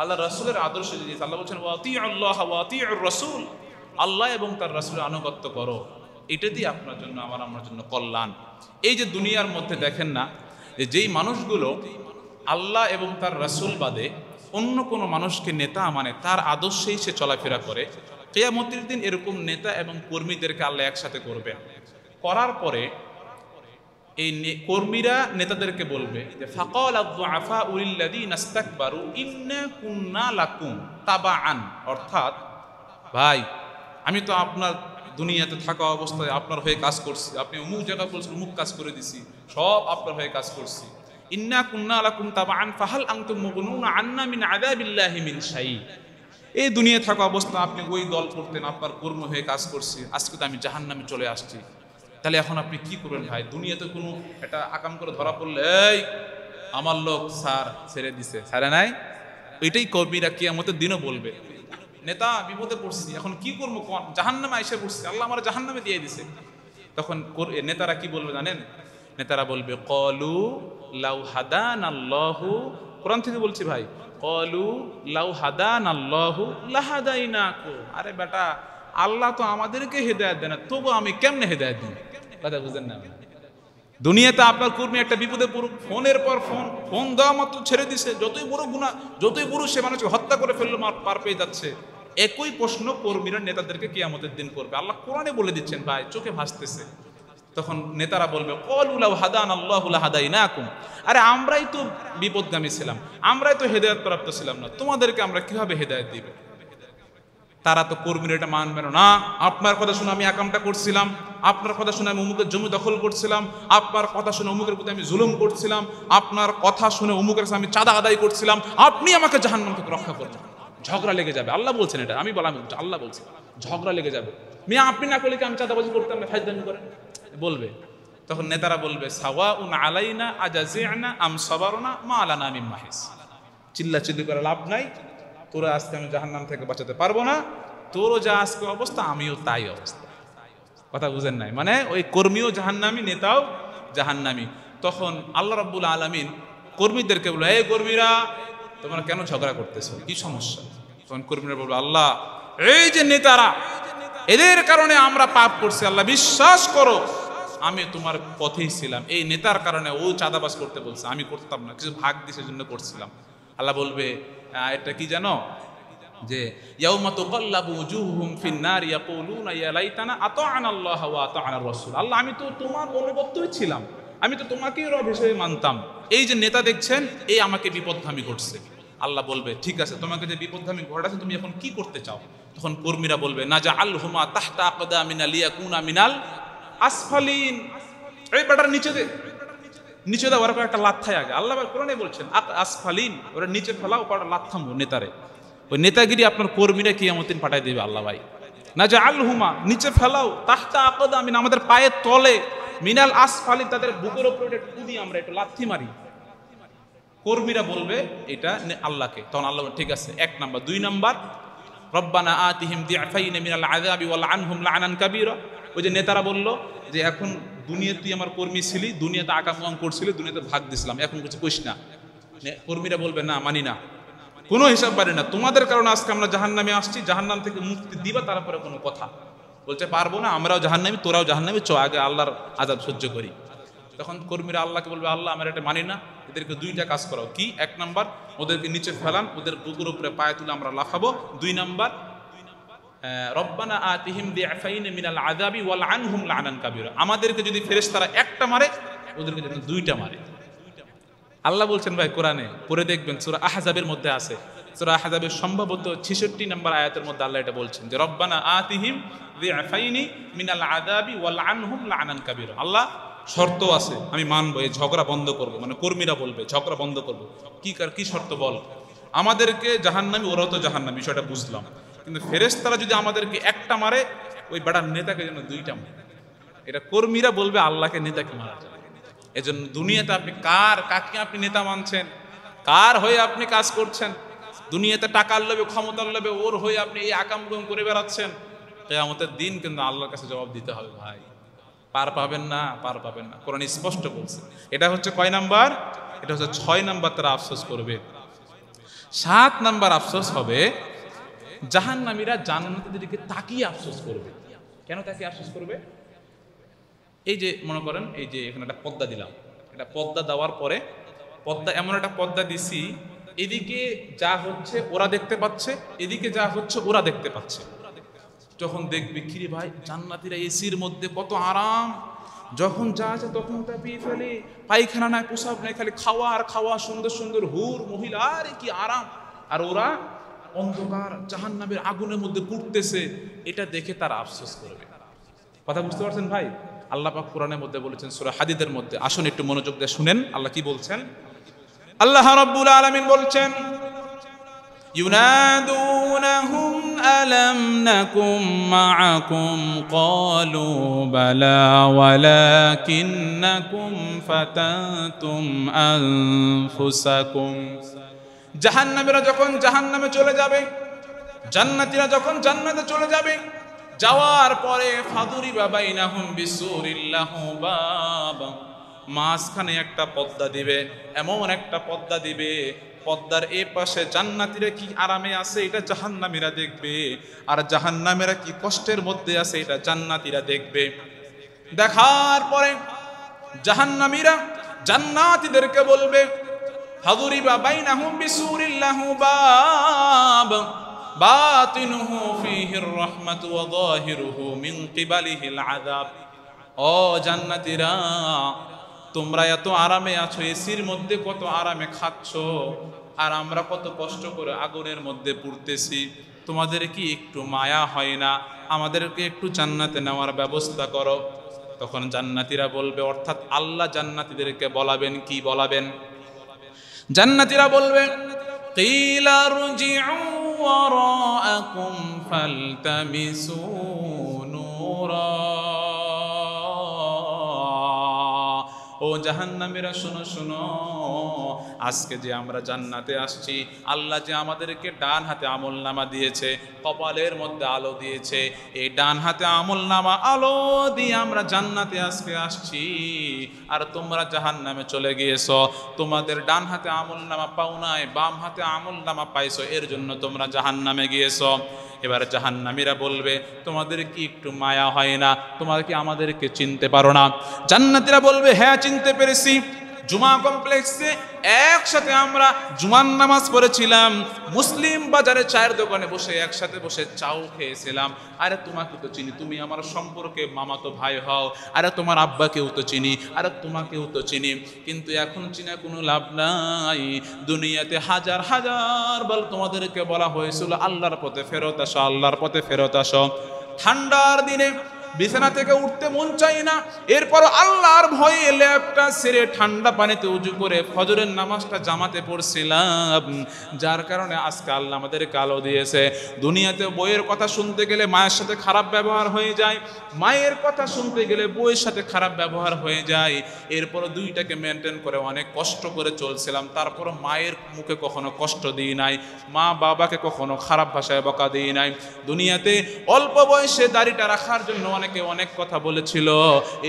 আল্লাহ রাসূলের আদর্শ দিয়েছে। আল্লাহ বলছেন ওয়াতিউল্লাহ ওয়াতিউর রাসূল, আল্লাহ এবং তার রাসূলের আনুগত্য করো, এটা দিয়ে আপনার জন্য আমার জন্য কল্যাণ। এই যে দুনিয়ার মধ্যে দেখেন না যে যেই মানুষগুলো আল্লাহ এবং তার রাসূল বাদে অন্য কোনো মানুষকে নেতা মানে তার আদর্শেই সে চলাফেরা করে, কিয়ামতের দিন এরকম নেতা এবং কর্মীদেরকে আল্লাহ একসাথে করবেন। করার পরে এই কর্মীরা নেতাদেরকে বলবে যে ফাকাল আয-যুআফাউ লিল্লাযীনা ইসতাকবারু ইন্না কুন্না লাকুম তাবাআন, অর্থাৎ ভাই আমি তো আপনার দুনিয়াতে থাকা অবস্থায় আপনার হয়ে কাজ করছি, আপনি অমুক জায়গা বলছেন অমুক কাজ করে দিছি, সব আপনার হয়ে কাজ করছি। ইন্না কুন্না লাকুম তাবাআন ফাহাল আনতুম মুগনুনা আন্না মিন আযাবিল্লাহি মিন শাই, এই দুনিয়ায় থাকা অবস্থা আপনি ওই দল করতেন, আপনার কর্ম হয়ে কাজ করছি, আজকে তো আমি জাহান্নামে চলে আসছি, তাহলে এখন আপনি কি করবেন ভাই? দুনিয়াতে কোনো একটা আকাম করে ধরা পড়লে এই আমার লোক স্যার ছেড়ে দিছে, ছাড়ে নাই, ওইটাই কর্মীরা কিয়ামতের দিনও বলবে নেতা বিপদে পড়ছি, এখন কি করবো, জাহান্নামে আইসা পড়ছি, আল্লাহ আমার জাহান্নামে দিয়ে দিছে। তখন নেতারা কি বলবে জানেন? নেতারা বলবে কলু লাউ হাদানাল্লাহু, কোরআন থেকে বলছি ভাই, কলু লাউ হাদানাল্লাহু লাহাদাইনাকুম, আরে বেটা আল্লাহ তো আমাদেরকে হেদায়েত দেন, তবু আমি কেমনে হেদায়েত দিই? কথা বুঝেন না? দুনিয়াতে আপনার কর্মী একটা বিপদে পড়ুক, ফোনের পর ফোন দেওয়া মাত্র ছেড়ে দিছে, যতই বড় গুনাহ, যতই বড় সে মানুষকে হত্যা করে ফেললো, পার পেয়ে যাচ্ছে। একই প্রশ্ন কর্মীরা নেতাদেরকে কিয়ামতের দিন করবে। আল্লাহ কোরআনে বলে দিচ্ছেন ভাই, চোখে ভাসতেছে। তখন নেতারা বলবে ক্বালু লাউ হাদানাল্লাহু লাহাদাইনাকুম, আরে আমরাই তো বিপদগামী ছিলাম, আমরাই তো হেদায়েত প্রাপ্ত ছিলাম না, তোমাদেরকে আমরা কিভাবে হেদায়েত দিব? তারা তো কর্মীরা এটা মানবে না, আপনার কথা শুনে আমি আকামটা করছিলাম, আপনার কথা শুনে আমি অমুকের জমি দখল করছিলাম, আপনার কথা শুনে অমুকের প্রতি আমি জুলুম করছিলাম, আপনার কথা শুনে অমুকের কাছে আমি চাঁদা আদায় করছিলাম, আপনি আমাকে জাহান্নাম থেকে রক্ষা করবেন। ঝগড়া লেগে যাবে। আল্লাহ বলছেন, এটা আমি বললাম, আল্লাহ বলছেন ঝগড়া লেগে যাবে। মিয়া আপনি না করলে কি আমি চাঁদাবাজি করতাম না, ফায়দানি করেন বলবে। তখন নেতারা বলবে সাওয়াউন আলাইনা আজাজি'না আম সাবারনা মা লানা মিন মাহিস, চিল্লাচিল্লি করে লাভ নাই, তোরা আজকে আমি জাহান্নাম থেকে বাঁচাতে পারবো না, তোরও যা আজকে অবস্থা আমিও তাই অবস্থা। কথা বুঝেন নাই? মানে ওই কর্মীও জাহান্নামী, নেতাও জাহান্নামী। তখন আল্লাহ রাব্বুল আলামিন কর্মীদেরকে বলল, এই কর্মীরা তোমরা কেন ঝগড়া করতেছো, কি সমস্যা? তখন কর্মীরা বলবে, আল্লাহ এই যে নেতারা, এদের কারণে আমরা পাপ করছি, আল্লাহ বিশ্বাস করো আমি তোমার পথেই ছিলাম, এই নেতার কারণে ও চাঁদাবাজ করতে বলছে, আমি করতাম না, কিছু ভাগ দিছে জন্য করছিলাম। আল্লাহ বলবে এটা কি জানো, যে ইয়াউমা তুকাল্লাবু উজুহুহুম ফিন নার ইয়াকুলুনা ইয়া লাইতানা আতা'নাল্লাহ ওয়া আতা'নার রাসূল, আল্লাহ আমি তো তোমার অনুগত্যই ছিলাম, আমি তো তোমাকেই রব হিসেবে মানতাম, এই যে নেতা দেখছেন এই আমাকে বিপদগামী করছে। আল্লাহ বলবে ঠিক আছে, তোমাকে যে বিপদগামী ঘটাচ্ছে তুমি এখন কি করতে চাও? তখন কর্মীরা বলবে নাজআলহুমা তাহতা আকদামিনা লিয়াকুনা মিনাল আসফালিন, এই বেটার নিচে দে, নিচে দাও, ওরা একটা লাথা আগে। আল্লাহ কোরআনে বলছেন আসফালিন, ওরা নিচে ফেলাও, ওরা লাথামো নেতারে। ওই নেতাগিরি আপনার কর্মীরা কিয়ামতের দিন পাঠাই দেবে আল্লাহ ভাই। নাজআলহুমা নিচে ফেলাও, তাহতা আকদামিনা আমাদের পায়ের তলে, মিনাল আসফালিন তাদের বুকের উপরে একটু কুদি, আমরা একটু লাথি মারি। কর্মীরা বলবে এটা আল্লাহকে। তখন আল্লাহ ঠিক আছে, এক নাম্বার। দুই নাম্বার রব্বানা আতিহিম দিআফাইন মিনাল আযাবি ওয়াল আনহুম লা'নান কাবীরা, ওই যে নেতারা বলল যে এখন দুনিয়া তুই আমার কর্মী ছিলি, দুনিয়াতে আকাম করছিলি, দুনিয়াতে ভাগ দিছিলাম, এখন কিছু কইস না। কর্মীরা বলবে না, মানি না, কোনো হিসাব পারি না, তোমাদের কারণে আজকে আমরা জাহান্নামে আসছি, জাহান্নাম থেকে মুক্তি দিবা তারপরে কোনো কথা। বলতে পারবো না, আমরাও জাহান্নামী, তোরাও জাহান্নামী, চ আগে আল্লাহর আযাব সহ্য করি। তখন কর্মীরা আল্লাহকে বলবে আল্লাহ আমরা এটা মানি না, এদেরকে দুইটা কাজ করাও। কি? এক নাম্বার ওদেরকে নিচে ফেলান, ওদের বুকের উপরে পায়ে তুলে আমরা লাফাবো। দুই নাম্বার রব্বানা আতিহিম দিআফাইন মিনাল আযাবি ওয়াল আনহুম লা'নান কাবীরা, আমাদেরকে যদি ফেরেশতারা একটা মারে ওদেরকে যদি দুইটা মারে। আল্লাহ বলছেন ভাই কোরআনে, পড়ে দেখবেন সূরা আহজাবের মধ্যে আছে, সূরা আহজাবের সম্ভবত 66 নম্বর আয়াতের মধ্যে আল্লাহ এটা বলছেন যে রব্বানা আতিহিম দিআফাইন মিনাল আযাবি ওয়াল আনহুম লা'নান কাবীরা। আল্লাহ শর্ত আছে, আমি মানবো, এই ঝগড়া বন্ধ করবো। মানে কর্মীরা বলবে ঝগড়া বন্ধ করবো। কি শর্ত বল? আমাদেরকে জাহান্নামী, ওরাও তো জাহান্নামী, বিষয়টা বুঝলাম, কিন্তু ফেরেশতারা যদি আমাদেরকে একটা মারে, ওই বেটার নেতাকে যেন দুইটা মারে। এটা কর্মীরা বলবে আল্লাহকে নেতাকে মারা যায়। এজন্য দুনিয়াতে আপনি কাকে আপনি নেতা মানছেন, কার হয়ে আপনি কাজ করছেন, দুনিয়াতে টাকার লোভে, ক্ষমতার লোভে ওর হয়ে আপনি এই আকামগুম করে বেড়াচ্ছেন, কিয়ামতের দিন কিন্তু আল্লাহর কাছে জবাব দিতে হবে ভাই। পার পাবেন না, পার পাবেন না, কোরআন স্পষ্ট বলছে। এটা হচ্ছে কয় নাম্বার? এটা হচ্ছে 6 নাম্বার তারা আফসোস করবে। 7 নাম্বার আফসোস হবে জাহান্নামীরা জান্নাতের দিকে তাকিয়ে আফসোস করবে। কেন তাকিয়ে আফসোস করবে? এই যে মনে করেন এই যে এখানে একটা পর্দা দিলাম, এটা পর্দা দেওয়ার পরে পর্দা এমন একটা পর্দা দিছি এদিকে যা হচ্ছে ওরা দেখতে পাচ্ছে, এদিকে যা হচ্ছে ওরা দেখতে পাচ্ছে। যখন দেখবি কিরে ভাই জান্নাতীরা এসির মধ্যে কত আরাম, যখন যা আছে তখন তা পেয়ে ফেলে, পায়খানা নাই পোশাক নাই, খালি খাওয়া আর খাওয়া, সুন্দর সুন্দর হুর মহিলা, আরে কি আরাম। আর ওরা অন্ধকার জাহান্নামের আগুনের মধ্যে পুড়তেছে, এটা দেখে তারা আফসোস করবে। কথা বুঝতে পারছেন ভাই? আল্লাহ পাক কোরআনের মধ্যে বলেছেন সূরা হাদীদের মধ্যে, আসুন একটু মনোযোগ দিয়ে শুনেন আল্লাহ কি বলছেন। আল্লাহ রাব্বুল আলামিন বলছেন ينادونهم ألم نكن معكم قالوا بلى ولكنكم فتنتم أنفسكم। জাহান্নামীরা যখন জাহান্নামে চলে যাবে, জান্নাতীরা যখন জান্নাতে চলে যাবে, যাওয়ার পরে ফাদুরিবা বাইনাহুম বিসুরিল লাহু বাব, মাঝখানে একটা পর্দা দিবে, এমন একটা পর্দা দিবে পর্দার এ পাশে জান্নাতীরা কি আরামে আছে এটা জাহান্নামীরা দেখবে, আর জাহান্নামীরা কি কষ্টের মধ্যে আছে এটা জান্নাতীরা দেখবে। দেখার পরে জাহান্নামীরা জান্নাতীদেরকে বলবে ফাদুরিবা বাইনাহুম বিসুরিল লাহু বাব বাতিনুহু ফীহির রাহমাতু ওয়া যাহিরুহু মিন কিবালিহিল আযাব। ও জান্নাতীরা, তোমরা এত আরামে আছো, এসির মধ্যে কত আরামে খাচ্ছ, আর আমরা কত কষ্ট করে আগুনের মধ্যে পুড়তেছি, তোমাদের কি একটু মায়া হয় না? আমাদেরকে একটু জান্নাতে নেওয়ার ব্যবস্থা করো। তখন জান্নাতীরা বলবে, অর্থাৎ আল্লাহ জান্নাতীদেরকে বলাবেন, কি বলাবেন? জান্নাতীরা বলবে কিলা রুজিউ ওয়ারাআকুম ফালতামিসু নূরা। ও জাহান্নামীরা শোনো শোনো, আজকে যে আমরা জান্নাতে আসছি, আল্লাহ যে আমাদেরকে ডান হাতে আমলনামা দিয়েছে, কপালের মধ্যে আলো দিয়েছে, এই ডান হাতে আমলনামা আলো দিয়ে আমরা জান্নাতে আজকে আসছি, আর তোমরা জাহান্নামে চলে গিয়েছো। তোমাদের ডান হাতে আমলনামা পাও নাই, বাম হাতে আমলনামা পাইছো, এর জন্য তোমরা জাহান্নামে গিয়েছো। এবার জাহান্নামীরা বলবে, তোমাদের কি একটু মায়া হয় না? তোমরা কি আমাদেরকে চিনতে পারো না? জান্নাতীরা বলবে, হ্যাঁ চিনতে পেরেছি। জুমা কমপ্লেক্সে একসাথে আমরা জুমার নামাজ পড়েছিলাম, মুসলিম বাজারে চায়ের দোকানে বসে একসাথে বসে চাও খেয়েছিলাম। আরে তোমাকে তো চিনি, তুমি আমার সম্পর্কে মামাতো ভাই হও। আরে তোমার আব্বাকেও তো চিনি, আরে তোমাকেও তো চিনি, কিন্তু এখন চিনা কোনো লাভ নাই। দুনিয়াতে হাজার হাজার বল তোমাদেরকে বলা হয়েছিল আল্লাহর পথে ফেরত আসো, আল্লাহর পথে ফেরত আসো। ঠান্ডার দিনে বিছানা থেকে উঠতে মন চাই না, এরপর আল্লাহর ভয়ে ল্যাপটা ছেড়ে ঠান্ডা পানিতে উজু করে ফজরের নামাজটা জামাতে পড়ছিলাম, যার কারণে আজকে আল্লাহ আমাদেরকে আলো দিয়েছে। দুনিয়াতে বইয়ের কথা শুনতে গেলে মায়ের সাথে খারাপ ব্যবহার হয়ে যায়, মায়ের কথা শুনতে গেলে বইয়ের সাথে খারাপ ব্যবহার হয়ে যায়, এরপর দুইটাকে মেনটেন করে অনেক কষ্ট করে চলছিলাম। তারপর মায়ের মুখে কখনো কষ্ট দিই নাই, মা বাবাকে কখনো খারাপ ভাষায় বকা দিই নাই। দুনিয়াতে অল্প বয়সে দাড়িটা রাখার জন্য অনেকে অনেক কথা বলেছিল,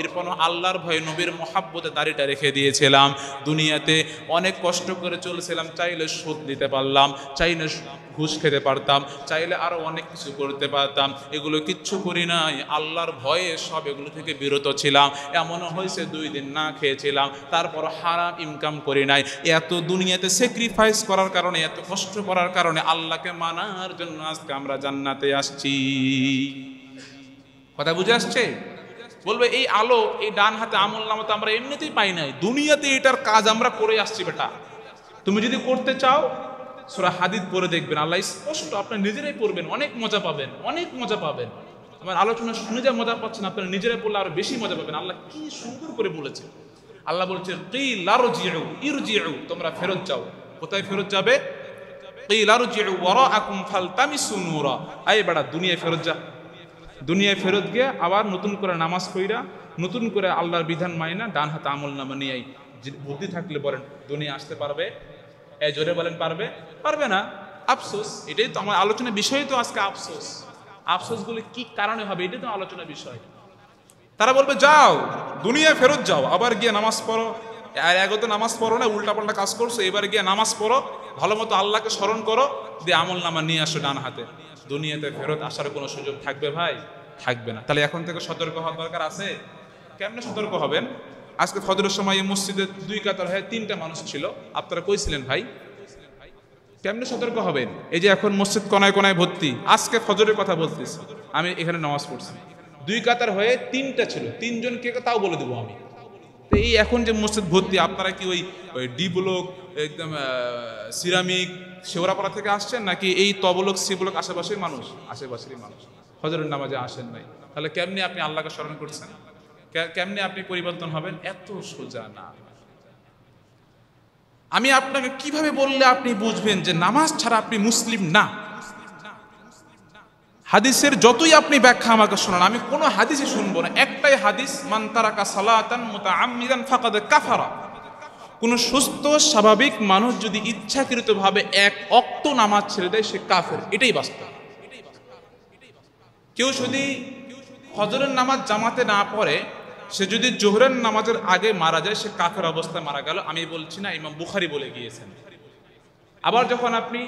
এরপর আল্লাহর ভয়ে নবীর মহাব্বতে দাড়িটা রেখে দিয়েছিলাম। দুনিয়াতে অনেক কষ্ট করে চলছিলাম, চাইলে সুদ দিতে পারলাম, চাইলে ঘুষ খেতে পারতাম, চাইলে আরো অনেক কিছু করতে পারতাম, এগুলো কিচ্ছু করি নাই। আল্লাহর ভয়ে সব এগুলো থেকে বিরত ছিলাম। এমনও হয়েছে 2 দিন না খেয়েছিলাম, তারপর হারাম ইনকাম করি নাই। এত দুনিয়াতে স্যাক্রিফাইস করার কারণে, এত কষ্ট করার কারণে আল্লাহকে মানার জন্য আজকে আমরা জান্নাতে আসছি। কথা বুঝে আসছে? বলবে এই আলো, এই ডান হাতে আমলনামা তো আমরা এমনিতেই পাই নাই, দুনিয়াতে এটার কাজ আমরা করে আসছি। বেটা তুমি যদি করতে চাও সূরা হাদীদ পড়ে দেখবেন, আল্লাহ স্পষ্ট, আপনারা নিজেরাই পড়বেন, অনেক মজা পাবেন, অনেক মজা পাবেন। আমার আলোচনা শুনে যা মজা পাচ্ছেন, আপনারা নিজেরাই পড়লে আরো বেশি মজা পাবেন। আল্লাহ কি সুন্দর করে বলেছে। আল্লাহ বলছে কিলা রুজিউ ইরজিউ, তোমরা ফেরত যাও। কোথায় ফেরত যাবে? কিলা রুজিউ ওয়ারাআকুম ফালতামিসু নূরা। এই বেটা দুনিয়ায় ফেরত যা, দুনিয়ায় ফেরত গিয়ে আবার নতুন করে নামাজ পড়া, নতুন করে আল্লাহর বিধান মাইনা ডান হাতে আমলনামা নিয়ে আই। বুদ্ধি থাকলে বলেন দুনিয়া আসতে পারবে? এই জোরে বলেন পারবে? পারবে না। আফসোস, এটাই তো আমার আলোচনার বিষয়। তো আজকে আফসোস, আফসোসগুলো কি কারণে হবে এটাই তো আলোচনার বিষয়। তারা বলবে যাও দুনিয়ায় ফেরত যাও, আবার গিয়ে নামাজ পড়ো, আর এগো তো নামাজ পড়ো না, উল্টাপাল্টা কাজ করছো, এবারে গিয়ে নামাজ পড়ো, ভালো মতো আল্লাহকে স্মরণ করো, দিয়ে আমল নামা নিয়ে আসো ডান হাতে। দুনিয়াতে ফেরত আসার কোনো সুযোগ থাকবে ভাই? থাকবে না। তাহলে এখন থেকে সতর্ক হওয়ার দরকার আছে। কেমনে সতর্ক হবেন? আজকে ফজরের সময় এই মসজিদে 2 কাতার হয়ে 3টা মানুষ ছিল, আপনারা কইছিলেন ভাই? কেমনে সতর্ক হবেন? এই যে এখন মসজিদ কোনায় কোনায় ভর্তি, আজকে ফজরের কথা বলতেছি, আমি এখানে নামাজ পড়ছি, 2 কাতার হয়ে 3টা ছিল, 3 জন কে তাও বলে দেবো আমি। তো এই এখন যে মসজিদ ভর্তি, আপনারা কি ওই ডি ব্লক, একদম সিরামিক, শেওড়াপাড়া থেকে আসছেন, নাকি এই তবলক সি ব্লক আশেপাশের মানুষ? আশেপাশেরই মানুষ। ফজরের নামাজে আসেন নাই, তাহলে কেমনি আপনি আল্লাহকে স্মরণ করছেন? কেমনে আপনি পরিবর্তন হবেন? এত সোজা না। আমি আপনাকে কিভাবে বললে আপনি বুঝবেন যে নামাজ ছাড়া আপনি মুসলিম না? হাদিসের যতই আপনি ব্যাখ্যা আমাকে শোনান, আমি কোনো হাদিসই শুনবো না। একটাই হাদিস, মান তারাকা সালাতান মুতাআম্মিদান ফাকাদ কাফারা। কোন সুস্থ স্বাভাবিক মানুষ যদি ইচ্ছাকৃতভাবে 1 ওয়াক্ত নামাজ ছেড়ে দেয়, সে কাফের। এটাই বাস্তব। কেউ যদি ফজরের নামাজ জামাতে না পড়ে, সে যদি জোহরের নামাজের আগে মারা যায়, সে কাফের অবস্থায় মারা গেল। আমি বলছি না, ইমাম বুখারী বলে গিয়েছেন। আবার যখন আপনি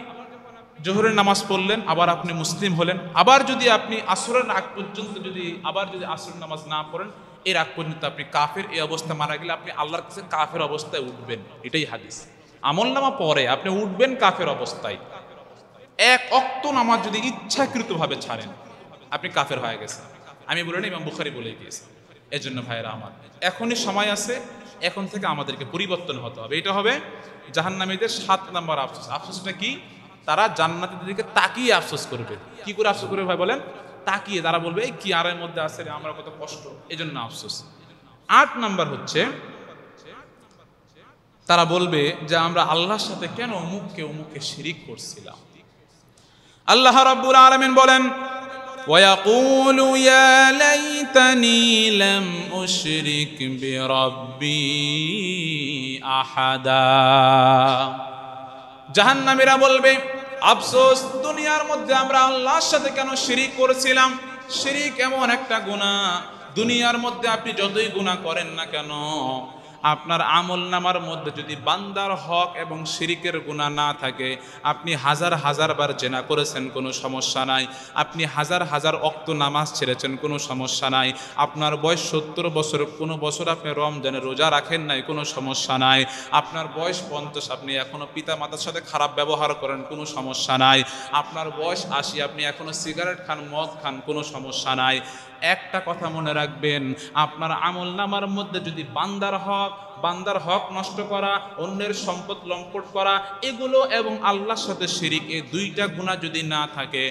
জোহরের নামাজ পড়লেন, আবার আপনি মুসলিম হলেন, আবার যদি আপনি আসরের আগ পর্যন্ত যদি আসরের নামাজ না পড়েন, এর আগ পর্যন্ত আপনি কাফের, এই অবস্থায় মারা গেলে আপনি আল্লাহর কাছে কাফের অবস্থায় উঠবেন। এটাই হাদিস। আমল নামা পরে আপনি উঠবেন কাফের অবস্থায়। 1 ওয়াক্ত নামাজ যদি ইচ্ছাকৃতভাবে ছাড়েন, আপনি কাফের হয়ে গেছেন। আমি বলি না, ইমাম বুখারী বলে গিয়েছেন। এজন্য ভাইয়েরা আমার, এখনই সময় আছে, এখন থেকে আমাদেরকে পরিবর্তন হতে হবে। এটা হবে জাহান্নামীদের 7 নম্বর আফসোস। আফসোসটা কি? তারা জান্নাতীদের দিকে তাকিয়ে আফসোস করবে। কি করে আফসোস করবে ভাই বলেন? তাকিয়ে তারা বলবে, এই কি আরের মধ্যে আছে রে, আমার কত কষ্ট, এজন্য আফসোস। 8 নম্বর হচ্ছে, তারা বলবে যে আমরা আল্লাহর সাথে কেন অমুককে শিরিক করছিলাম। আল্লাহ রাব্বুল আলামিন বলেন, ويقول يا ليتني لم أشرك بربي أحدا। জাহান্নামীরা বলবে, আফসোস, দুনিয়ার মধ্যে আমরা আল্লাহর সাথে কেন শিরিক করেছিলাম। শিরিক এমন একটা গুনাহ, দুনিয়ার মধ্যে আপনি যতই গুনাহ করেন না কেন, আপনার আমল নামার মধ্যে যদি বান্দার হক এবং শিরিকের গুনাহ না থাকে, আপনি হাজার বার জেনা করেছেন, কোনো সমস্যা নাই। আপনি হাজার ওয়াক্ত নামাজ ছেড়েছেন, কোনো সমস্যা নাই। আপনার বয়স 70 বছর, কোনো বছর আপনি রমজানে রোজা রাখেন নাই, কোনো সমস্যা নাই। আপনার বয়স 50, আপনি এখনো পিতা মাতার সাথে খারাপ ব্যবহার করেন, কোনো সমস্যা নাই। আপনার বয়স 80, আপনি এখনো সিগারেট খান, মদ খান, কোনো সমস্যা নাই। একটা কথা মনে রাখবেন, আপনার আমল নামার মধ্যে যদি বান্দার হক নষ্ট করা, অন্যের সম্পদ লম্পট করা, এগুলো এবং আল্লাহর সাথে শিরিক, এই 2টা গুনাহ যদি না থাকে,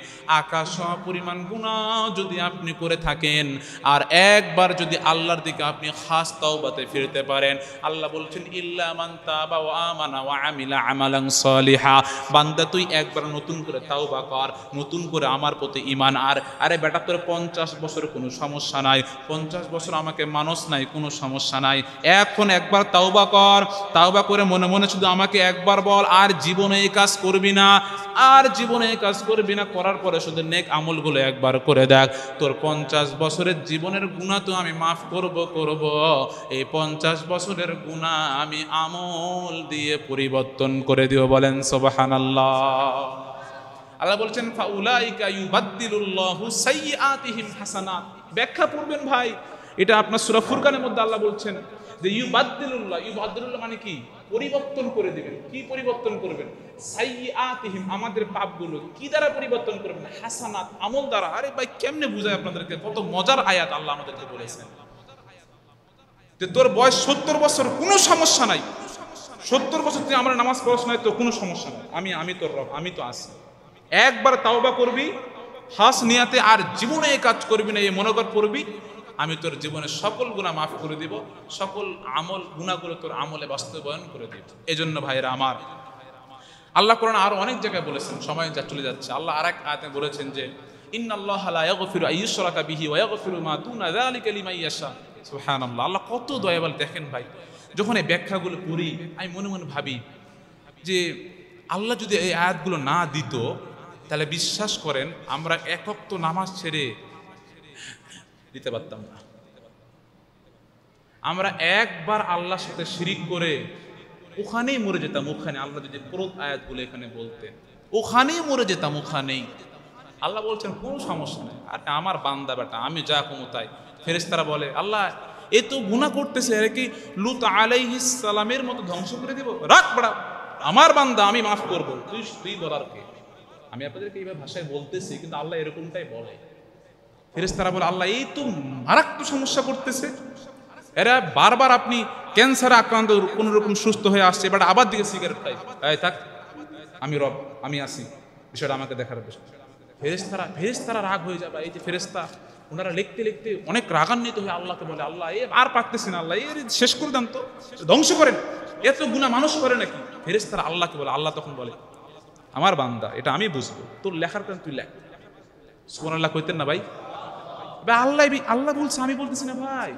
আকাশ পরিমাণ গুনাহ যদি আপনি করে থাকেন, আর একবার যদি আল্লাহর দিকে আপনি খাস তাওবাতে ফিরতে পারেন, আল্লাহ বলছেন, ইল্লা মান তাবা ওয়া আমানা ওয়া আমিলা আমালান সালিহা। বান্দা, তুই একবার নতুন করে তাওবা কর, নতুন করে আমার প্রতি ঈমান। আরে বেটা, তোর 50 বছর কোনো সমস্যা নাই, 50 বছর আমাকে মানুষ নাই, কোনো সমস্যা নাই। এখন একবার তাওবা কর, তাওবা করে মনে মনে শুধু আমাকে একবার বল, আর জীবনে এই কাজ করবি না, করার পরে শুধু নেক আমলগুলো একবার করে দেখ, তোর 50 বছরের জীবনের গুনাহ তো আমি মাফ করব। এই 50 বছরের গুনাহ আমি আমল দিয়ে পরিবর্তন করে দিব। বলেন সুবহানাল্লাহ। আল্লাহ বলছেন, ফাউলাইকা ইউবাদদিলুল্লাহু সাইয়্যাতিহিম হাসানাত। ব্যাখ্যা পড়বেন ভাই, এটা আপনার সূরা ফুরকানের মধ্যে আল্লাহ বলছেন যে ইউবাদদিলুল্লাহ মানে কি? পরিবর্তন করে দিবেন। কি পরিবর্তন করবেন? সাইয়্যাতিহিম, আমাদের পাপগুলো কি দ্বারা পরিবর্তন করবেন? হাসানাত, আমল দ্বারা। আরে ভাই, কেমনে বুঝায় আপনাদেরকে? কত মজার আয়াত আল্লাহ আমাদেরকে বলেছেন যে তোর বয়স 70 বছর, কোনো সমস্যা নাই। 70 বছর তুই আমার নামাজ পড়াস নাই, তো কোনো সমস্যা নাই। আমি তোর রব, আমি তো আছি। একবার তাওবা করবি খাস নিয়াতে, আর জীবনে এই কাজ করবি না, এই মনোকর পড়বি, আমি তোর জীবনের সকল গুনাহ মাফ করে দিব, সকল গুনাহগুলো তোর আমলে বাস্তবায়ন করে দিব। এজন্য ভাইরা আমার, আল্লাহ কোরআন আরো অনেক জায়গায় বলেছেন, সময় যা চলে যাচ্ছে। আল্লাহ আরেক আয়াতে বলেছেন যে ইন্নাল্লাহা লা ইয়াগফিরু আইয়ুশরাকা বিহি ওয়া ইয়াগফিরু মা দুনা যালিকা লিমান ইয়াশা। সুবহানাল্লাহ, আল্লাহ কত দয়াবান। দেখেন ভাই, যখন এই ব্যাখ্যাগুলো পড়ি, আমি মনে মনে ভাবি যে আল্লাহ যদি এই আয়াতগুলো না দিত, তাহলে বিশ্বাস করেন আমরা 1 ওয়াক্ত নামাজ ছেড়ে দিতে পারতাম না। আমরা একবার আল্লাহর সাথে শিরিক করে ওখানেই মরে যেতাম। ওখানে আল্লাহ যদি পুরো আয়াতগুলো এখানে বলতেন, ওখানেই মরে যেতাম, ওখানেই। আল্লাহ বলছেন কোনো সমস্যা নেই, আর আমার বান্দা বেটা, আমি যা কমু তাই। ফেরেশতারা বলে আল্লাহ এ তো গুনাহ করতেছে, এর কি লুত আলাইহিস সালামের মতো ধ্বংস করে দিব? রাখ বড়া, আমার বান্দা, আমি মাফ করব। তুই বলার কে? আমি আপনাদেরকে এইভাবে ভাষায় বলতেছি, কিন্তু আল্লাহ এরকমটাই বলে। ফেরেশতারা বলে আল্লাহ এই তো মারাত্মক সমস্যা করতেছে, এরা বারবার আপনি ক্যান্সারে আক্রান্ত কোন রকম সুস্থ হয়ে আসছে, এবার আবার দিকে সিগারেট খাই। এই থাক, আমি রব, আমি আসি, বিষয়টা আমাকে দেখার বিষয়। ফেরেশতারা রাগ হয়ে যাবে। এই যে ফেরেশতা, ওনারা লিখতে লিখতে অনেক রাগান্বিত হয়ে আল্লাহকে বলে আল্লাহ এ আর পারতেছি না, আল্লাহ এর শেষ করে দেন তো, ধ্বংস করেন, এত গুনাহ মানুষ করে নাকি? ফেরেশতারা আল্লাহকে বলে, আল্লাহ তখন বলে আমার বান্দা, এটা আমি বুঝবো, তোর লেখার কারণ তুই লেখ। সুবহানাল্লাহ কইতেন না ভাই? আল্লাহ বলছে, আমি বলতেছি না ভাই।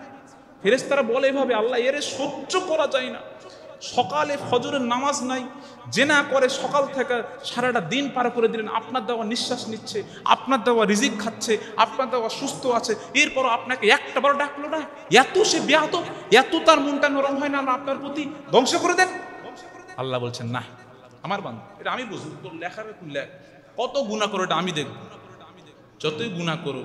ফেরেশতারা বলে এভাবে, আল্লাহ এর সহ্য করা যায় না। সকালে ফজরের নামাজ নাই, জেনা করে সকাল থেকে সারাটা দিন পার করে দিলেন, আপনার দেওয়া নিঃশ্বাস নিচ্ছে, আপনার দেওয়া রিজিক খাচ্ছে, আপনার দেওয়া সুস্থ আছে, এরপরও আপনাকে একটা বার ডাকলো না। এত সে ব্যাহত, এত তার মনটা নরম হয় না আপনার প্রতি, ধ্বংস করে দেন। আল্লাহ বলছেন না, আমার বান্দা, এটা আমি বুঝবো, তোর লেখার তুই লেখ, কত গুনাহ করো এটা আমি দেখব। যতই গুনাহ করো,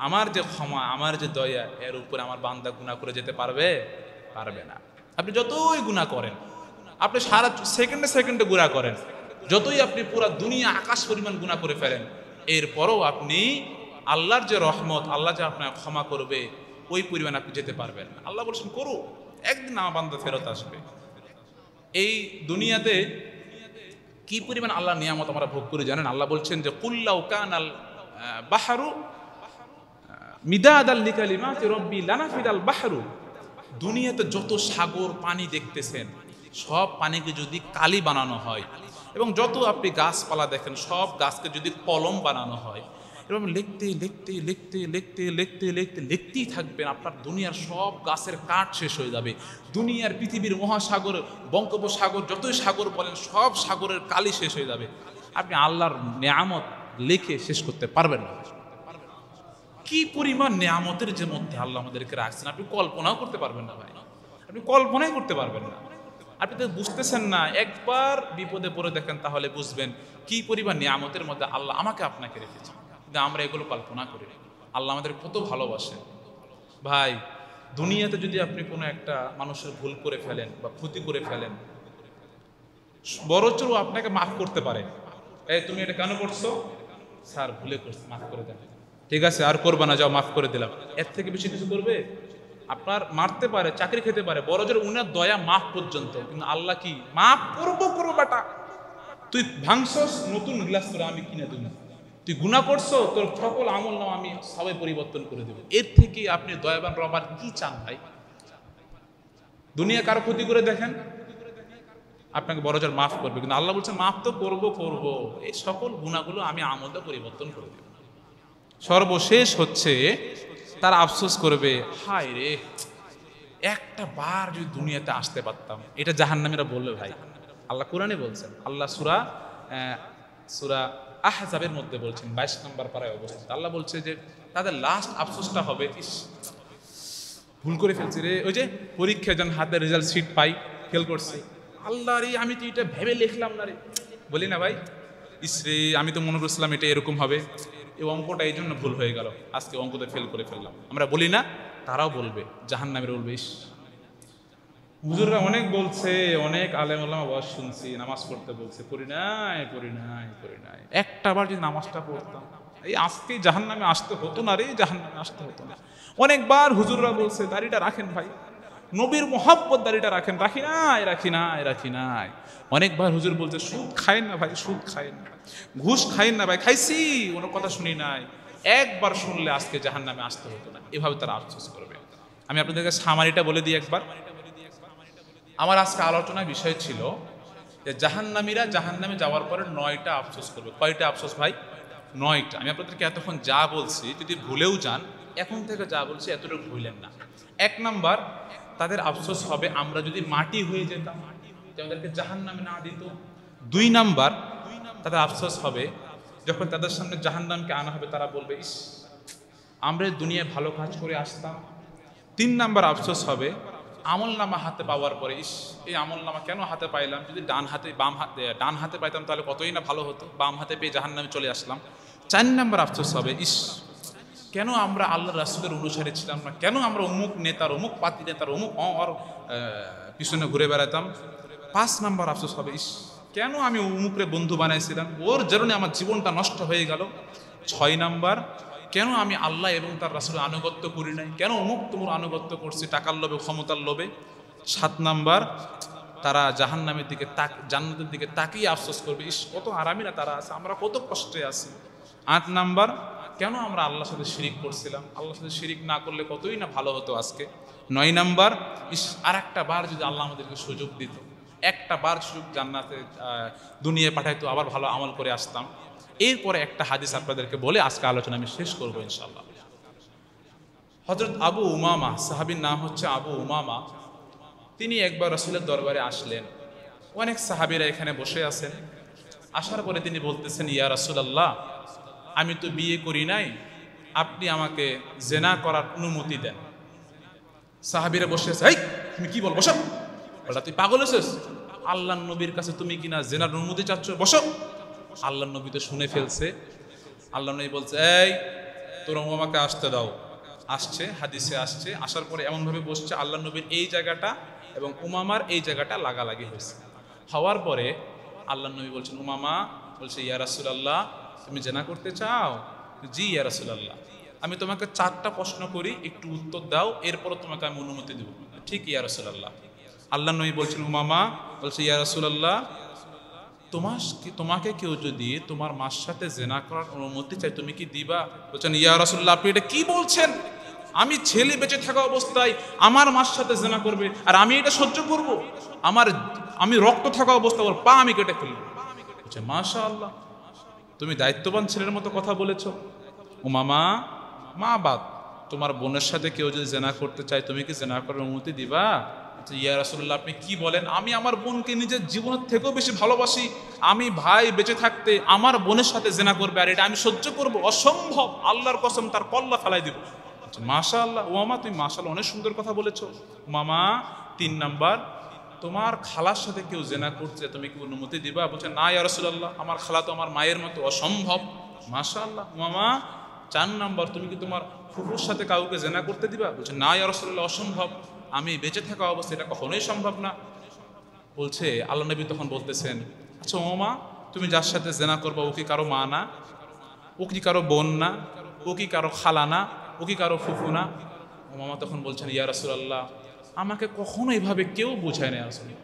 আমার যে ক্ষমা, আমার যে দয়া, এর উপরে আমার বান্দা গুনাহ করে যেতে পারবে? পারবে না। আপনি যতই গুনাহ করেন, আপনি সারা সেকেন্ডে গুনাহ করেন, যতই আপনি পুরা দুনিয়া আকাশ পরিমাণ গুনাহ করে ফেলেন, এরপরও আপনি আল্লাহর যে রহমত, আল্লাহ যে আপনার ক্ষমা করবে, ওই পরিমাণ আপনি যেতে পারবেন না। আল্লাহ বলছেন করো, একদিন আমার বান্দা ফেরত আসবে। এই দুনিয়াতে কি পরিমাণ আল্লাহ নিয়ামত আমরা ভোগ করি জানেন? আল্লাহ বলছেন যে কুল্লাউ কানাল বাহরু মিদাদাল লিকালিমাতি রব্বি লানাফিদাল বাহরু। দুনিয়াতে যত সাগর পানি দেখতেছেন, সব পানিকে যদি কালি বানানো হয়, এবং যত আপনি গাছপালা দেখেন, সব গাছকে যদি কলম বানানো হয়, এবং লিখতেই থাকবেন, আপনার দুনিয়ার সব গাছের কাঠ শেষ হয়ে যাবে। দুনিয়ার পৃথিবীর মহাসাগর, বঙ্গোপসাগর, যতই সাগর বলেন, সব সাগরের কালি শেষ হয়ে যাবে। আপনি আল্লাহর নিয়ামত লিখে শেষ করতে পারবেন না। কি পরিমাণ নিয়ামতের যে মধ্যে আল্লাহ আমাদেরকে রাখছেন, আপনি কল্পনাও করতে পারবেন না ভাই, আপনি কল্পনাই করতে পারবেন না। আপনি তো বুঝতেছেন না, একবার বিপদে পড়ে দেখেন, তাহলে বুঝবেন কি পরিমাণ নিয়ামতের মধ্যে আল্লাহ আমাকে আপনাকে রেখেছেন। কিন্তু আমরা এগুলো কল্পনা করি না। আল্লাহ আমাদের কত ভালোবাসেন ভাই। দুনিয়াতে যদি আপনি কোনো একটা মানুষের ভুল করে ফেলেন বা ক্ষতি করে ফেলেন, বরঞ্চ আপনাকে মাফ করতে পারে। এই তুমি এটা কেন করছো? স্যার ভুলে করছি, মাফ করে দেন। ঠিক আছে, আর করবা না, যাও, মাফ করে দিলাম। এর থেকে বেশি কিছু করবে? আপনার মারতে পারে, চাকরি খেতে পারে, বড়জোর উনার দয়া মাফ পর্যন্ত। কিন্তু আল্লাহ কি মাফ করবো বেটা, তুই ভাঙছস, নতুন গ্লাস করে আমি কিনে দেব। তুই গুনাহ করছো, তোর সকল আমল নাম আমি সবাই পরিবর্তন করে দেব। এর থেকে আপনি দয়াবান রবার কি চান ভাই? দুনিয়া কারো ক্ষতি করে দেখেন, আপনাকে বড়জোর মাফ করবে। কিন্তু আল্লাহ বলছে মাফ তো করবো, এই সকল গুনাহগুলো আমি আমলটা পরিবর্তন করে দেব। সর্বশেষ হচ্ছে তারা আফসোস করবে, হায় রে, একটা বার যদি দুনিয়াতে আসতে পারতাম। এটা জাহান্নামীরা বলবে ভাই। আল্লাহ কোরআনে বলছেন, আল্লাহ সূরা আহজাবের মধ্যে বলছেন, 22 নম্বর পারায় অবস্থিত। আল্লাহ বলছে যে তাদের লাস্ট আফসোসটা হবে, ইস ভুল করে ফেলছি রে। ওই যে পরীক্ষায় যখন হাতের রেজাল্ট শিট পাই, ফেল করছি, আল্লাহ রে আমি তো এটা ভেবে লিখলাম না রে, বলি না ভাই, ইস রে আমি তো মনে করছিলাম এটা এরকম হবে, এই অঙ্কটা এই জন্য ভুল হয়ে গেল, আজকে অঙ্কতে ফেল করে ফেললাম। আমরা বলি না? তারাও বলবে, জাহান্নামীরা বলবে, ইস হুজুররা অনেক বলছে, অনেক আলেম ওলামা ওয়াজ শুনছি, নামাজ পড়তে বলছে, পড়ি নাই। একটা বার যদি নামাজটা পড়তাম, এই আজকে জাহান্নামে আসতে হতো না রে, জাহান্নামে আসতে হতো না। অনেকবার হুজুররা বলছে দাড়িটা রাখেন ভাই, নবীর মোহাব্বত দাড়িটা রাখেন, রাখি নাই। অনেকবার হুজুর বলছে সুদ খায়েন না ভাই, সুদ খায়েন না, ঘুষ খায়েন না ভাই, খাইছি, কোনো কথা শুনি নাই। একবার শুনলে আজকে জাহান্নামে আসতে হতো না। এভাবে তারা আফসোস করবে। আমি আপনাদেরকে সামারিটা বলে দিই একবার। আমার আজকে আলোচনার বিষয় ছিল যে জাহান্নামীরা জাহান্নামে যাওয়ার পরে 9টা আফসোস করবে। কয়টা আফসোস ভাই? 9টা। আমি আপনাদেরকে এতক্ষণ যা বলছি, যদি ভুলেও যান, এখন থেকে যা বলছি এতটুকু ভুলেন না। 1 নাম্বার, তাদের আফসোস হবে আমরা যদি মাটি হয়ে যেতাম, আমাদেরকে জাহান্নামে না দিত। 2 নাম্বার, তাদের আফসোস হবে যখন তাদের সামনে জাহান্নামকে আনা হবে, তারা বলবে, ইস আমরা দুনিয়ায় ভালো কাজ করে আসতাম, 3 নাম্বার আফসোস হবে আমল নামা হাতে পাওয়ার পরে, ইস এই আমল নামা কেন হাতে পাইলাম, যদি ডান হাতে পাইতাম তাহলে কতই না ভালো হতো, বাম হাতে পেয়ে জাহান্নামে চলে আসলাম। 4 নাম্বার আফসোস হবে, ইস কেন আমরা আল্লাহ রাসূলের অনুসারী ছিলাম না, কেন আমরা অমুক নেতার অমুক পাতি নেতার অমুক পিছনে ঘুরে বেড়াতাম। 5 নাম্বার আফসোস হবে, ইস কেন আমি অমুকরে বন্ধু বানাইছিলাম, ওর জন্য আমার জীবনটা নষ্ট হয়ে গেল। 6 নাম্বার, কেন আমি আল্লাহ এবং তার রাসূলের আনুগত্য করি নাই, কেন অমুক তোমার আনুগত্য করছি টাকার লোভে ক্ষমতার লোভে। 7 নাম্বার, তারা জাহান্নামের দিকে জান্নাতের দিকে তাকিয়ে আফসোস করবে, ইস কত আরামিরা তারা আছে, আমরা কত কষ্টে আছি। 8 নাম্বার, কেন আমরা আল্লাহর সাথে শিরিক করছিলাম, আল্লাহর সাথে শিরিক না করলে কতই না ভালো হতো আজকে। 9 নাম্বার, ইস আর একটা বার যদি আল্লাহ আমাদেরকে সুযোগ দিত, একটা বার সুযোগ জান্নাতে দুনিয়ায় পাঠাইতো, আবার ভালো আমল করে আসতাম। এরপরে একটা হাদিস আপনাদেরকে বলে আজকে আলোচনা আমি শেষ করবো ইনশাআল্লাহ। হযরত আবু উমামা, সাহাবীর নাম হচ্ছে আবু উমামা, তিনি একবার রাসূলের দরবারে আসলেন। অনেক সাহাবীরা এখানে বসে আছেন। আসার পরে তিনি বলতেছেন, ইয়া রাসূলুল্লাহ, আমি তো বিয়ে করি নাই, আপনি আমাকে জেনা করার অনুমতি দেন। সাহাবীরা বসে আছে, এই তুমি কি বল, বসো, বলটা তুই পাগল হয়েছিস, আল্লাহর নবীর কাছে তুমি কিনা জেনার অনুমতি চাচ্ছ, বসো। আল্লাহর নবী তো শুনে ফেলছে। আল্লাহর নবী বলছে, এই তোর উমামাকে আসতে দাও। আসছে, হাদিসে আসছে। আসার পরে এমনভাবে বসছে, আল্লাহর নবীর এই জায়গাটা এবং উমামার এই জায়গাটা লাগালাগি হয়েছে। হওয়ার পরে আল্লাহর নবী বলছেন, উমামা বলছে, ইয়া রাসূলুল্লাহ, তুমি জেনা করতে চাও? জি ইয়া রাসূলুল্লাহ, আমি তোমাকে 4টা প্রশ্ন করি, একটু উত্তর দাও, এরপর তোমাকে আমি অনুমতি দেব। ঠিক ইয়া রাসূলুল্লাহ। আল্লাহর নবী বলছেন, উমামা বলছে, ইয়া রাসূলুল্লাহ, তোমাকে কেউ যদি তোমার মার সাথে জেনা করার অনুমতি চাই, তুমি কি দিবা? বলছেন, ইয়া রাসূলুল্লাহ, আপনি এটা কি বলছেন? আমি ছেলে বেঁচে থাকা অবস্থায় আমার মার সাথে জেনা করবে, আর আমি এটা সহ্য করব? আমি রক্ত থাকা অবস্থা ওর পা আমি কেটে ফেলব। বলছে, মাশাআল্লাহ, তুমি দায়িত্ববান ছেলের মতো কথা বলেছো। উমামা, মা বাদ, তোমার বোনের সাথে কেউ যদি জেনা করতে চায়, তুমি কি জেনা করার অনুমতি দিবা? ইয়া রাসূলুল্লাহ, আপনি কি বলেন? আমি আমার বোনকে নিজের জীবনের থেকেও বেশি ভালোবাসি, আমি ভাই বেঁচে থাকতে আমার বোনের সাথে জেনা করবে, আর এটা আমি সহ্য করব? অসম্ভব, আল্লাহর কসম তার কল্লা ফেলাই দিব। মাশাআল্লাহ উমামা, তুমি মাশাআল্লাহ অনেক সুন্দর কথা বলেছো। উমামা, 3 নাম্বার, তোমার খালার সাথে কেউ জেনা করছে, তুমি কি অনুমতি দিবা? বলছে, না ইয়া রাসূলুল্লাহ, আমার খালা তো আমার মায়ের মতো, অসম্ভব। মাশাআল্লাহ উমামা। 4 নাম্বার, তুমি কি তোমার ফুফুর সাথে কাউকে জেনা করতে দিবা? বলছে, না ইয়া রাসূলুল্লাহ, অসম্ভব, আমি বেঁচে থাকা অবস্থা এটা কখনোই সম্ভব না। বলছে, আল্লাহ নবী তখন বলতেছেন, আচ্ছা উমামা, তুমি যার সাথে জেনা করবা, ও কি কারো মা না? ও কি কারো বোন না? ও কি কারো খালা না? ও কি কারো ফুফু না? উমামা তখন বলছেন, ইয়া রাসূলুল্লাহ, আমাকে কখনো এইভাবে কেউ বোঝায় না,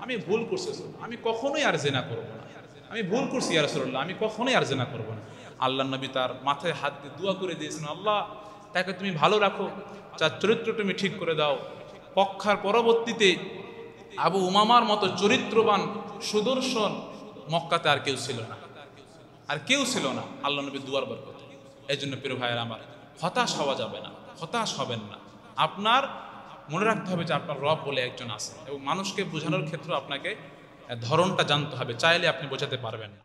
আমি ভুল করছি, আমি কখনোই আর জেনা করব না, আমি ভুল করছি ইয়া রাসূলুল্লাহ, আমি কখনোই আর জেনা করব না। আল্লাহ নবী তার মাথায় হাত দিয়ে দোয়া করে দিয়েছেন, আল্লাহ তাকে তুমি ভালো রাখো, তার চরিত্র তুমি ঠিক করে দাও। পক্ষার পরবর্তীতে আবু উমামার মতো চরিত্রবান সুদর্শন মক্কাতে আর কেউ ছিল না, আর কেউ ছিল না আল্লাহ নবীর দুয়ার বরকতে। এই জন্য প্রিয় ভাইয়ের আমার, হতাশ হওয়া যাবে না, হতাশ হবেন না। আপনার মনে রাখতে হবে যে আপনার রব বলে একজন আছে, এবং মানুষকে বোঝানোর ক্ষেত্রে আপনাকে ধরনটা জানতে হবে, চাইলে আপনি বোঝাতে পারবেন না।